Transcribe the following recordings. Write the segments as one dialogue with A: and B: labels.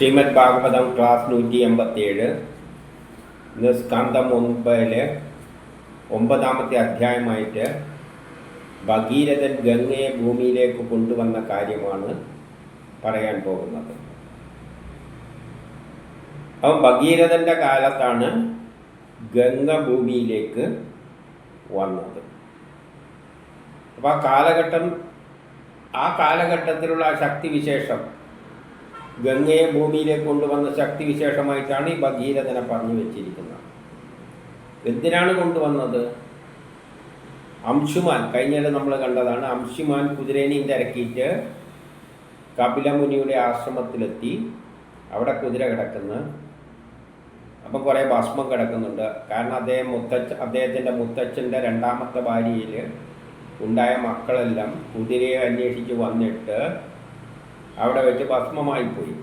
A: Shrimad Bhagavatam class 187. ഇന്ന് സ്കന്ധം 9 9ാമത്തെ അധ്യായമായിട്ട് ഭഗീരഥൻ ഗംഗയെ ഭൂമിയിലേക്ക് കൊണ്ടുവന്ന കാര്യമാണ് പറയാൻ പോകുന്നത്. അപ്പം ഭഗീരഥൻ്റെ കാലത്താണ് ഗംഗ ഭൂമിയിലേക്ക് വന്നത്. അപ്പോൾ ആ കാലഘട്ടത്തിലുള്ള ശക്തിവിശേഷം, ഗംഗയെ ഭൂമിയിലേക്ക് കൊണ്ടുവന്ന ശക്തിവിശേഷമായിട്ടാണ് ഈ ഭഗീരഥനെ പറഞ്ഞു വെച്ചിരിക്കുന്നത്. എന്തിനാണ് കൊണ്ടുവന്നത്? അംശുമാൻ, കഴിഞ്ഞിടെ നമ്മൾ കണ്ടതാണ്. അംശുമാൻ കുതിരേനെയും തിരക്കിയിട്ട് കപിലമുനിയുടെ ആശ്രമത്തിലെത്തി. അവിടെ കുതിര കിടക്കുന്നു. അപ്പം കുറേ ഭസ്മം കിടക്കുന്നുണ്ട്. കാരണം അദ്ദേഹത്തിൻ്റെ മുത്തച്ഛൻ്റെ രണ്ടാമത്തെ ഭാര്യയിൽ ഉണ്ടായ മക്കളെല്ലാം കുതിരയെ അന്വേഷിച്ച് വന്നിട്ട് അവിടെ വെച്ച് ഭസ്മമായിപ്പോയി.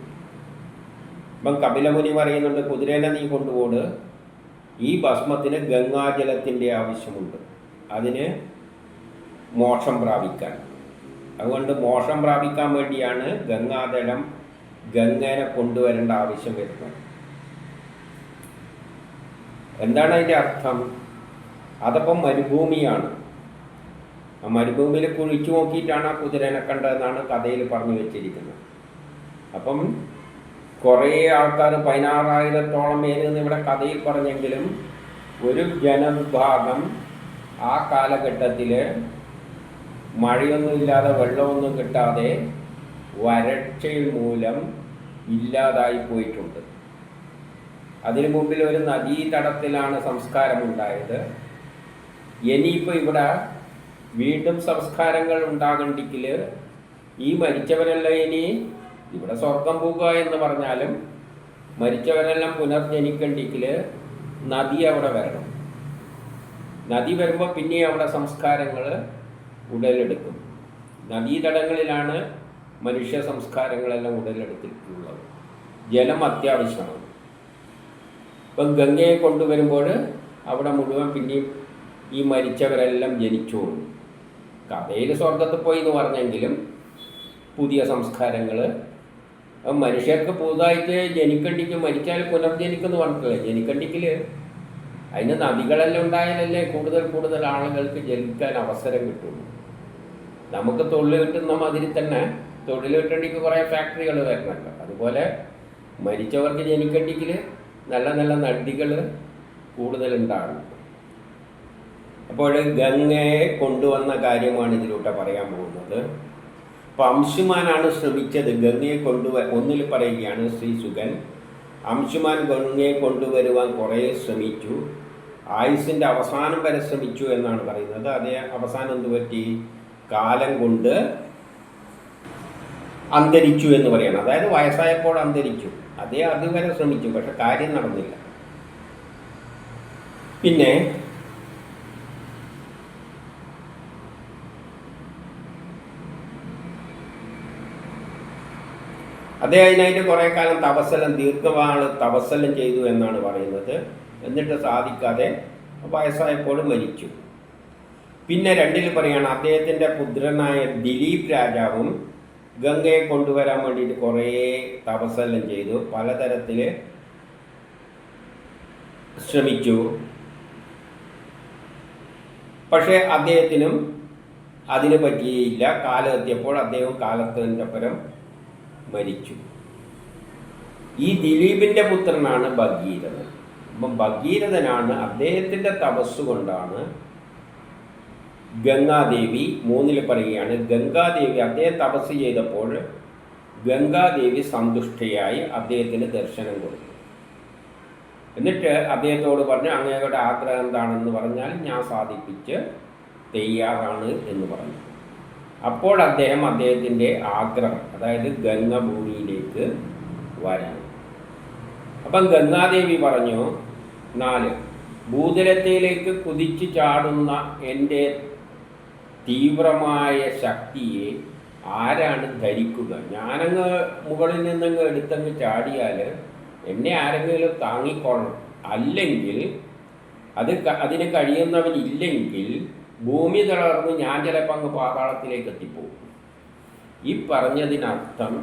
A: അപ്പം കപിലമുനി പറയുന്നുണ്ട്, കുതിരേനെ നീ കൊണ്ടുപോട്, ഈ ഭസ്മത്തിന് ഗംഗാജലത്തിൻ്റെ ആവശ്യമുണ്ട്, അതിന് മോക്ഷം പ്രാപിക്കാൻ. അതുകൊണ്ട് മോക്ഷം പ്രാപിക്കാൻ വേണ്ടിയാണ് ഗംഗേനെ കൊണ്ടുവരേണ്ട ആവശ്യം വരുന്നത്. എന്താണ് അതിൻ്റെ അർത്ഥം? അതപ്പം മരുഭൂമിയാണ്. ആ മരുഭൂമിയിൽ കുഴിച്ചു നോക്കിയിട്ടാണ് ആ കുതിരനെ കണ്ടതെന്നാണ് കഥയിൽ പറഞ്ഞു വെച്ചിരിക്കുന്നത്. അപ്പം കുറേ ആൾക്കാർ 16,000-ഓളം പേരെന്ന് ഇവിടെ കഥയിൽ പറഞ്ഞെങ്കിലും ഒരു ജനവിഭാഗം ആ കാലഘട്ടത്തിൽ മഴയൊന്നുമില്ലാതെ വെള്ളമൊന്നും കിട്ടാതെ വരൾച്ചയിൽ മൂലം ഇല്ലാതായി പോയിട്ടുണ്ട്. അതിനു മുമ്പിൽ ഒരു നദീതടത്തിലാണ് സംസ്കാരമുണ്ടായത്. ഇനിയിപ്പോൾ ഇവിടെ വീണ്ടും സംസ്കാരങ്ങൾ ഉണ്ടാകണ്ടെങ്കിൽ ഈ മരിച്ചവരെല്ലാം ഇനി ഇവിടെ സ്വർഗം പോകുക എന്ന് പറഞ്ഞാലും മരിച്ചവരെല്ലാം പുനർജനിക്കണ്ടെങ്കിൽ നദി അവിടെ വരണം. നദി വരുമ്പോൾ പിന്നെ അവിടെ സംസ്കാരങ്ങൾ ഉടലെടുക്കും. നദീതടങ്ങളിലാണ് മനുഷ്യ സംസ്കാരങ്ങളെല്ലാം ഉടലെടുത്തിട്ടുള്ളത്. ജലം അത്യാവശ്യമാണ്. ഇപ്പം ഗംഗയെ കൊണ്ടുവരുമ്പോൾ അവിടെ മുഴുവൻ പിന്നെയും ഈ മരിച്ചവരെല്ലാം ജനിച്ചോളൂ. കഥയിൽ സ്വർഗത്തിൽ പോയി എന്ന് പറഞ്ഞെങ്കിലും പുതിയ സംസ്കാരങ്ങൾ മനുഷ്യർക്ക് പുതുതായിട്ട് ജനിക്കണ്ടിക്ക്, മരിച്ചാൽ പുനർജനിക്കെന്ന് പറഞ്ഞിട്ടില്ലേ. ജനിക്കണ്ടിക്കിൽ അതിന് നദികളെല്ലാം ഉണ്ടായാലല്ലേ കൂടുതൽ ആളുകൾക്ക് ജനിക്കാൻ അവസരം കിട്ടുള്ളൂ. നമുക്ക് തൊഴിൽ കിട്ടുന്ന മാതിരി തന്നെ തൊഴിൽ കിട്ടണ്ടിക്ക് കുറേ ഫാക്ടറികൾ വരുന്നുണ്ട്. അതുപോലെ മരിച്ചവർക്ക് ജനിക്കണ്ടിക്കിൽ നല്ല നല്ല നദികൾ കൂടുതലുണ്ടാകും. അപ്പോൾ ഗംഗയെ കൊണ്ടുവന്ന കാര്യമാണ് ഇതിലൂടെ പറയാൻ പോകുന്നത്. അപ്പം അംശുമാനാണ് ശ്രമിച്ചത് ഗംഗയെ ഒന്നിൽ പറയുകയാണ് ശ്രീസുഖൻ. അംശുമാൻ ഗംഗയെ കൊണ്ടുവരുവാൻ കുറേ ശ്രമിച്ചു. ആയുസിൻ്റെ അവസാനം വരെ ശ്രമിച്ചു എന്നാണ് പറയുന്നത്. അതേ അവസാനം എന്തുപറ്റി? കാലം കൊണ്ട് അന്തരിച്ചു എന്ന് പറയണം. അതായത് വയസ്സായപ്പോൾ അന്തരിച്ചു. അതുവരെ ശ്രമിച്ചു, പക്ഷെ കാര്യം നടന്നില്ല. പിന്നെ അതിനായിട്ട് കുറേ കാലം തപസ്സെല്ലാം ചെയ്തു എന്നാണ് പറയുന്നത്. എന്നിട്ട് സാധിക്കാതെ വയസ്സായപ്പോൾ മരിച്ചു. പിന്നെ 2 പറയുകയാണ്, അദ്ദേഹത്തിൻ്റെ പുത്രനായ ദിലീപ് രാജാവും ഗംഗയെ കൊണ്ടുവരാൻ വേണ്ടിയിട്ട് കുറേ തപസ്സെല്ലാം ചെയ്തു, പലതരത്തിൽ ശ്രമിച്ചു. പക്ഷേ അദ്ദേഹത്തിനും അതിന് പറ്റിയില്ല. കാലം എത്തിയപ്പോൾ അദ്ദേഹം കാലത്തിൻ്റെ പരം മരിച്ചു. ഈ ദിലീപിൻ്റെ പുത്രനാണ് ഭഗീരഥൻ. അപ്പം ഭഗീരഥനാണ്, അദ്ദേഹത്തിൻ്റെ തപസ്സുകൊണ്ടാണ് ഗംഗാദേവി 3 പറയുകയാണ്. ഗംഗാദേവി അദ്ദേഹം തപസ് ചെയ്തപ്പോൾ ഗംഗാദേവി സന്തുഷ്ടയായി അദ്ദേഹത്തിന് ദർശനം കൊടുത്തു. എന്നിട്ട് അദ്ദേഹത്തോട് പറഞ്ഞു, അങ്ങയുടെ ആഗ്രഹം എന്താണെന്ന് പറഞ്ഞാൽ ഞാൻ സാധിപ്പിച്ച് തയ്യാറാണ് എന്ന് പറഞ്ഞു. അപ്പോൾ അദ്ദേഹത്തിൻ്റെ ആഗ്രഹം, അതായത് ഗംഗ ഭൂമിയിലേക്ക് വരാൻ. അപ്പം ഗംഗാദേവി പറഞ്ഞു, 4 ഭൂതലത്തിലേക്ക് കുതിച്ചു ചാടുന്ന എൻ്റെ തീവ്രമായ ശക്തിയെ ആരാണ് ധരിക്കുക? ഞാനങ്ങ് മുകളിൽ നിന്നങ്ങ് എടുത്തങ്ങ് ചാടിയാൽ എന്നെ ആരെങ്കിലും താങ്ങിക്കൊള്ളണം. അല്ലെങ്കിൽ അതിന് കഴിയുന്നവനില്ലെങ്കിൽ ഭൂമി തളർന്ന് ഞാൻ ചിലപ്പോൾ അങ്ങ് പാതാളത്തിലേക്ക് എത്തിപ്പോകും. ഈ പറഞ്ഞതിനർത്ഥം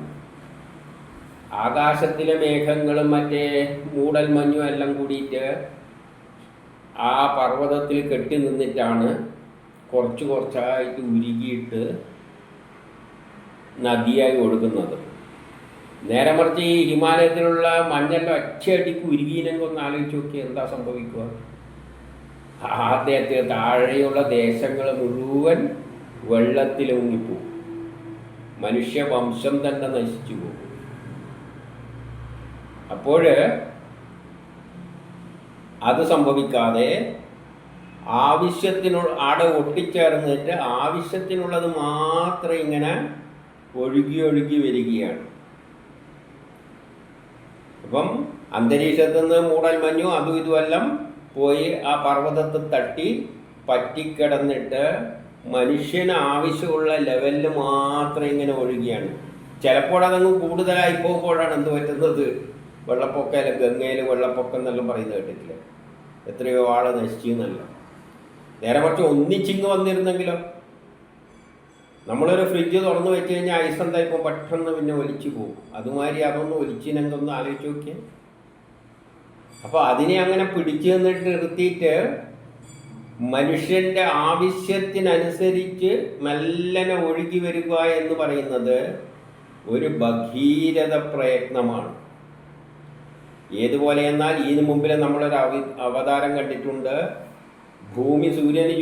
A: ആകാശത്തിലെ മേഘങ്ങളും മറ്റേ മൂടൽ മഞ്ഞും എല്ലാം കൂടിയിട്ട് ആ പർവ്വതത്തിൽ കെട്ടി നിന്നിട്ടാണ് കുറച്ച് കുറച്ചായിട്ട് ഉരുകിയിട്ട് നദിയായി ഒഴുകുന്നത്. നേരെ മറിച്ച് ഈ ഹിമാലയത്തിലുള്ള മഞ്ഞെല്ലാം ഒറ്റയടിക്ക് ഉരുകിയില്ലെങ്കിൽ ഒന്ന് ആലോചിച്ച് നോക്കി എന്താ സംഭവിക്കുക? ആദ്യത്തെ താഴെയുള്ള ദേശങ്ങൾ മുഴുവൻ വെള്ളത്തിൽ മുങ്ങിപ്പോവും, മനുഷ്യവംശം തന്നെ നശിച്ചു പോകും. അപ്പോൾ അത് സംഭവിക്കാതെ ആടെ ഒട്ടിച്ചേർന്നിട്ട് ആവശ്യത്തിനുള്ളത് മാത്രം ഇങ്ങനെ ഒഴുകി ഒഴുകി വരികയാണ്. അപ്പം അന്തരീക്ഷത്തിൽ നിന്ന് മൂടൽ മഞ്ഞും അതും ഇതുമെല്ലാം പോയി ആ പർവ്വതത്തിൽ തട്ടി പറ്റിക്കിടന്നിട്ട് മനുഷ്യന് ആവശ്യമുള്ള ലെവലിൽ മാത്രം ഇങ്ങനെ ഒഴുകിയാണ്. ചിലപ്പോൾ അതങ്ങ് കൂടുതലായി പോകുമ്പോഴാണ് എന്ത് പറ്റുന്നത്? വെള്ളപ്പൊക്കമല്ല, ഗംഗയിൽ വെള്ളപ്പൊക്കം എന്നെല്ലാം പറയുന്നത് കേട്ടിട്ടില്ല? എത്രയോ ആൾ നശിച്ചു എന്നല്ല. നേരെ മറിച്ച് ഒന്നിച്ചിങ്ങ് വന്നിരുന്നെങ്കിലോ? നമ്മളൊരു ഫ്രിഡ്ജ് തുറന്നു വെച്ച് കഴിഞ്ഞാൽ ഐസ് എന്തായിപ്പോൾ പെട്ടെന്ന് പിന്നെ ഒലിച്ചു പോകും. അതുമാതിരി അതൊന്ന് ഒലിച്ചിനെങ്കൊന്ന് ആലോചിച്ച് നോക്കിയാൽ. അപ്പോൾ അതിനെ അങ്ങനെ പിടിച്ചു നിന്നിട്ട് നിർത്തിയിട്ട് മനുഷ്യൻ്റെ ആവശ്യത്തിനനുസരിച്ച് മെല്ലനെ ഒഴുകി വരിക എന്ന് പറയുന്നത് ഒരു ഭഗീരഥ പ്രയത്നമാണ്. ഏതുപോലെ എന്നാൽ ഇതിനു മുമ്പിൽ നമ്മളൊരു അവതാരം കണ്ടിട്ടുണ്ട്. ഭൂമി സൂര്യന്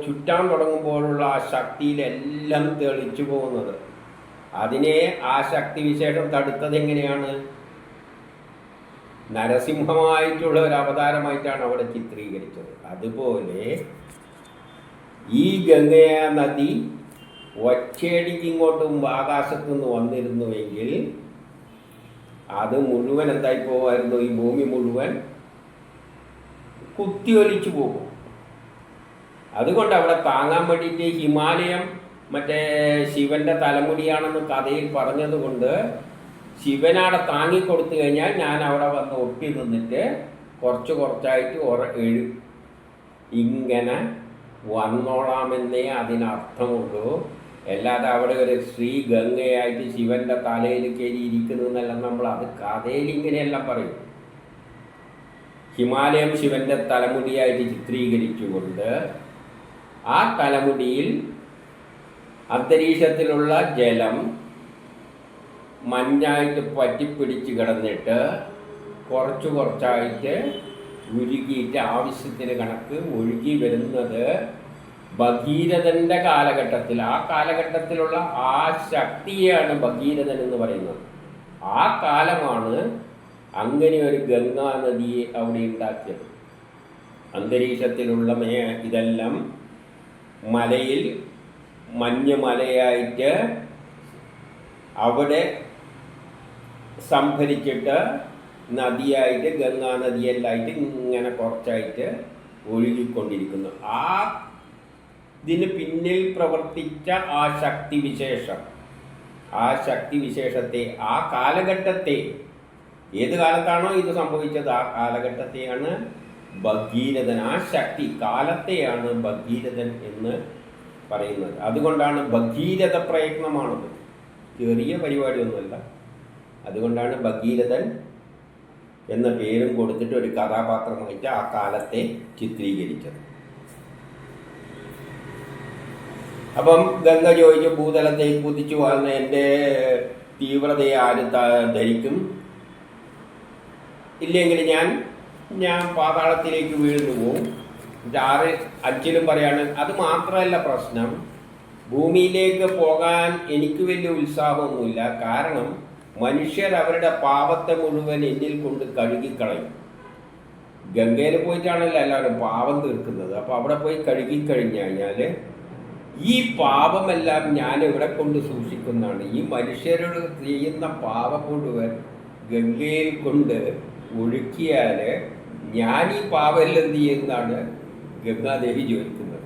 A: ചുറ്റാൻ തുടങ്ങുമ്പോഴുള്ള ആ ശക്തിയിലെല്ലാം തെളിച്ചു പോകുന്നത്. അതിനെ ആ ശക്തി വിശേഷം തടുത്തത് എങ്ങനെയാണ്? നരസിംഹമായിട്ടുള്ള ഒരു അവതാരമായിട്ടാണ് അവിടെ ചിത്രീകരിച്ചത്. അതുപോലെ ഈ ഗംഗയ നദി ഒറ്റയടിക്ക് ഇങ്ങോട്ടും ആകാശത്തു നിന്ന് വന്നിരുന്നുവെങ്കിൽ അത് മുഴുവൻ എന്തായി പോകുമായിരുന്നു? ഈ ഭൂമി മുഴുവൻ കുത്തിയൊലിച്ചു പോകും. അതുകൊണ്ട് അവിടെ താങ്ങാൻ വേണ്ടിയിട്ട് ഹിമാലയം മറ്റേ ശിവന്റെ തലമുടിയാണെന്ന് കഥയിൽ പറഞ്ഞതുകൊണ്ട് ശിവനവിടെ താങ്ങിക്കൊടുത്തു കഴിഞ്ഞാൽ ഞാൻ അവിടെ വന്ന് ഒട്ടി നിന്നിട്ട് കുറച്ച് കുറച്ചായിട്ട് ഇങ്ങനെ വന്നോളാമെന്നേ അതിനർത്ഥമുള്ളൂ. അല്ലാതെ അവിടെ ഒരു ശ്രീ ഗംഗയായിട്ട് ശിവന്റെ തലയിൽ കയറി ഇരിക്കുന്നതെന്നെല്ലാം നമ്മൾ അത് കഥയിൽ ഇങ്ങനെയെല്ലാം പറയും. ഹിമാലയം ശിവന്റെ തലമുടിയായിട്ട് ചിത്രീകരിച്ചുകൊണ്ട് ആ തലമുടിയിൽ അന്തരീക്ഷത്തിലുള്ള ജലം മഞ്ഞായിട്ട് പറ്റിപ്പിടിച്ച് കിടന്നിട്ട് കുറച്ച് കുറച്ചായിട്ട് ഉരുകിയിട്ട് ആവശ്യത്തിന് കണക്ക് ഒഴുകി വരുന്നത് ഭഗീരഥൻ്റെ കാലഘട്ടത്തിൽ, ആ കാലഘട്ടത്തിലുള്ള ആ ശക്തിയാണ് ഭഗീരഥൻ എന്ന് പറയുന്നത്. ആ കാലമാണ് അങ്ങനെ ഒരു ഗംഗാ നദിയെ അവിടെ ഉണ്ടാക്കിയത്. അന്തരീക്ഷത്തിലുള്ള ഇതെല്ലാം മലയിൽ മഞ്ഞ് മലയായിട്ട് അവിടെ സംഭരിച്ചിട്ട് നദിയായിട്ട് ഗംഗാ നദിയെല്ലായിട്ട് ഇങ്ങനെ കുറച്ചായിട്ട് ഒഴുകിക്കൊണ്ടിരിക്കുന്നു. ആ ഇതിന് പിന്നിൽ പ്രവർത്തിച്ച ആ ശക്തിവിശേഷം, ആ ശക്തിവിശേഷത്തെ, ആ കാലഘട്ടത്തെ, ഏത് കാലത്താണോ ഇത് സംഭവിച്ചത് ആ കാലഘട്ടത്തെയാണ് ഭഗീരഥൻ, ആ ശക്തി കാലത്തെയാണ് ഭഗീരഥൻ എന്ന് പറയുന്നത്. അതുകൊണ്ടാണ് ഭഗീരഥ പ്രയത്നമാണത്, ചെറിയ പരിപാടിയൊന്നുമല്ല. അതുകൊണ്ടാണ് ഭഗീരഥൻ എന്ന പേരും കൊടുത്തിട്ട് ഒരു കഥാപാത്രമായിട്ട് ആ കാലത്തെ ചിത്രീകരിച്ചത്. അപ്പം ഗംഗ ചോദിച്ചു, ഭൂതലത്തേക്ക് കുതിച്ചു വന്ന എൻ്റെ തീവ്രതയെ ആര് ധരിക്കും? ഇല്ലെങ്കിൽ ഞാൻ പാതാളത്തിലേക്ക് വീഴുന്നു പോവും. 6:5 പറയാണ്. അത് മാത്രമല്ല പ്രശ്നം, ഭൂമിയിലേക്ക് പോകാൻ എനിക്ക് വലിയ ഉത്സാഹമൊന്നുമില്ല. കാരണം മനുഷ്യർ അവരുടെ പാപത്തെ മുഴുവൻ എന്നിൽ കൊണ്ട് കഴുകിക്കളയും. ഗംഗയിൽ പോയിട്ടാണല്ലോ എല്ലാവരും പാപം തീർക്കുന്നത്. അപ്പോൾ അവിടെ പോയി കഴുകിക്കഴിഞ്ഞു കഴിഞ്ഞാൽ ഈ പാപമെല്ലാം ഞാൻ ഇവിടെ കൊണ്ട് സൂക്ഷിക്കുന്നതാണ്. ഈ മനുഷ്യരോട് ചെയ്യുന്ന പാപം മുഴുവൻ ഗംഗയിൽ കൊണ്ട് ഒഴുക്കിയാൽ ഞാൻ ഈ പാപമെല്ലാം എന്ത് ചെയ്യുന്നതാണ് ഗംഗാദേവി ചോദിക്കുന്നത്.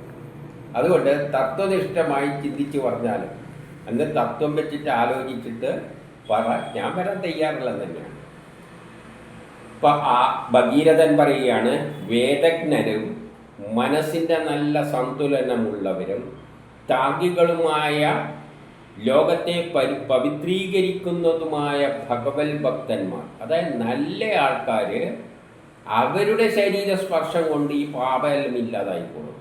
A: അതുകൊണ്ട് തത്വനിഷ്ഠമായി ചിന്തിച്ച് പറഞ്ഞാൽ, അന്ന് തത്വം വെച്ചിട്ട് ആലോചിച്ചിട്ട് ഞാൻ വരാൻ തയ്യാറുള്ളത് തന്നെയാണ്. ഇപ്പം ആ ഭഗീരഥൻ പറയുകയാണ്, വേദജ്ഞരും മനസ്സിൻ്റെ നല്ല സന്തുലനമുള്ളവരും താങ്കികളുമായ ലോകത്തെ പവിത്രീകരിക്കുന്നതുമായ ഭഗവത് ഭക്തന്മാർ, അതായത് നല്ല ആൾക്കാർ, അവരുടെ ശരീര സ്പർശം കൊണ്ട് ഈ പാപമെല്ലാം ഇല്ലാതായിക്കോളും.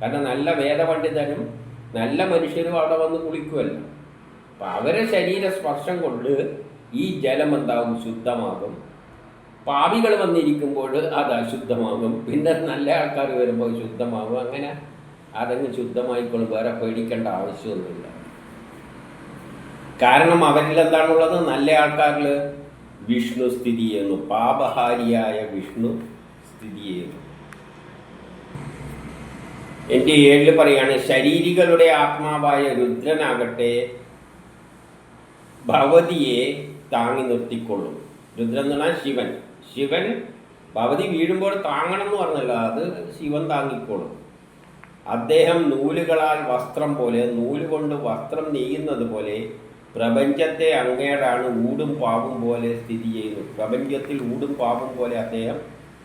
A: കാരണം നല്ല വേദപണ്ഡിതരും നല്ല മനുഷ്യരും അവിടെ വന്ന് കുളിക്കുമല്ലോ. അപ്പം അവരുടെ ശരീര സ്പർശം കൊണ്ട് ഈ ജലം എന്താകും? ശുദ്ധമാകും. പാപികൾ വന്നിരിക്കുമ്പോൾ അത് അശുദ്ധമാകും. പിന്നെ നല്ല ആൾക്കാർ വരുമ്പോൾ ശുദ്ധമാകും. അങ്ങനെ അതങ്ങ് ശുദ്ധമായിക്കോളും. വേറെ പേടിക്കേണ്ട ആവശ്യമൊന്നുമില്ല. കാരണം അവരിൽ എന്താണുള്ളത്? നല്ല ആൾക്കാരിൽ വിഷ്ണു സ്ഥിതി ചെയ്യുന്നു. പാപഹാരിയായ വിഷ്ണു സ്ഥിതി ചെയ്യുന്നു. എൻ്റെ 7 പറയാണ്, ശരീരികളുടെ ആത്മാവായ രുദ്രനാകട്ടെ ഭവതിയെ താങ്ങി നിർത്തിക്കൊള്ളും. രുദ്രൻ എന്ന് പറഞ്ഞാൽ ശിവൻ. ശിവൻ ഭവതി വീഴുമ്പോൾ താങ്ങണം എന്ന് പറഞ്ഞല്ലോ, അത് ശിവൻ താങ്ങിക്കോളും. അദ്ദേഹം നൂലുകളാൽ വസ്ത്രം പോലെ, നൂലുകൊണ്ട് വസ്ത്രം നെയ്യുന്നത് പോലെ പ്രപഞ്ചത്തെ അങ്ങേടാണ് ഊടും പാവും പോലെ സ്ഥിതി ചെയ്യുന്നു. പ്രപഞ്ചത്തിൽ ഊടും പാവും പോലെ അദ്ദേഹം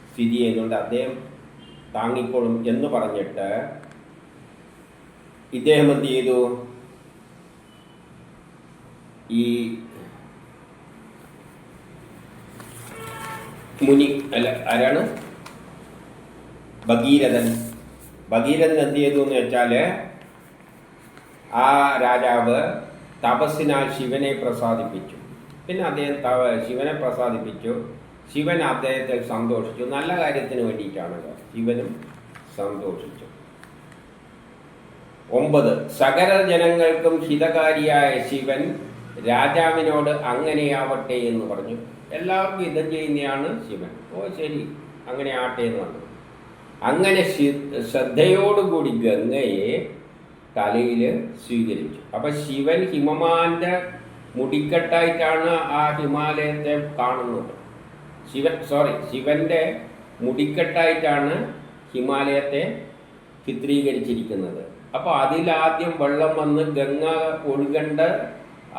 A: സ്ഥിതി ചെയ്യുന്നുണ്ട്. അദ്ദേഹം താങ്ങിക്കോളും എന്ന് പറഞ്ഞിട്ട് ഇദ്ദേഹം എന്ത് ചെയ്തു? ഈ മുനി അല്ല, ആരാണ്? ഭഗീരഥൻ. ഭഗീരഥൻ എന്ത് ചെയ്തു എന്ന് വെച്ചാൽ, ആ രാജാവ് തപസ്സിനാൽ ശിവനെ പ്രസാദിപ്പിച്ചു. പിന്നെ അദ്ദേഹം ശിവനെ പ്രസാദിപ്പിച്ചു. ശിവൻ അദ്ദേഹത്തെ സന്തോഷിച്ചു. നല്ല കാര്യത്തിന് വേണ്ടിയിട്ടാണല്ലോ. ശിവനും സന്തോഷിച്ചു. 9 സകല ജനങ്ങൾക്കും ഹിതകാരിയായ ശിവൻ രാജാവിനോട് അങ്ങനെയാവട്ടെ എന്ന് പറഞ്ഞു. എല്ലാവർക്കും ഹിതം ചെയ്യുന്നതാണ് ശിവൻ. ഓ ശരി, അങ്ങനെ ആട്ടെ എന്ന് പറഞ്ഞു. അങ്ങനെ ശ്രദ്ധയോടുകൂടി ഗംഗയെ തലയിൽ സ്വീകരിച്ചു. അപ്പം ശിവൻ ഹിമമാന്റെ മുടിക്കെട്ടായിട്ടാണ് ആ ഹിമാലയത്തെ കാണുന്നത്. ശിവന്റെ മുടിക്കെട്ടായിട്ടാണ് ഹിമാലയത്തെ ചിത്രീകരിച്ചിരിക്കുന്നത്. അപ്പോൾ അതിലാദ്യം വെള്ളം വന്ന് ഗംഗ ഒഴുകേണ്ട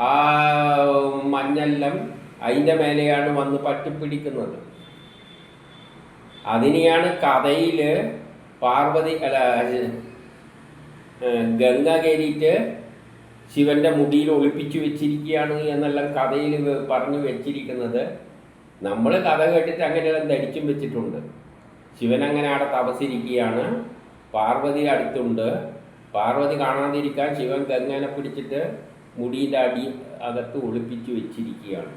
A: ആ മഞ്ഞെല്ലാം അതിൻ്റെ മേലെയാണ് വന്ന് പറ്റിപ്പിടിക്കുന്നത്. അതിനെയാണ് കഥയിൽ പാർവതി ഗംഗ കയറിയിട്ട് ശിവന്റെ മുടിയിൽ ഒളിപ്പിച്ചു വെച്ചിരിക്കുകയാണ് എന്നെല്ലാം കഥയിൽ പറഞ്ഞു വെച്ചിരിക്കുന്നത്. നമ്മൾ കഥ കേട്ടിട്ട് അങ്ങനെയെല്ലാം ധരിച്ചും വെച്ചിട്ടുണ്ട്. ശിവൻ അങ്ങനെ അവിടെ തപസ്സിരിക്കുകയാണ്, പാർവതി അടുത്തുണ്ട്. പാർവതി കാണാതിരിക്കാൻ ശിവൻ ഗംഗനെ പിടിച്ചിട്ട് മുടിയുടെ അടി അകത്ത് ഒളിപ്പിച്ചു വെച്ചിരിക്കുകയാണ്.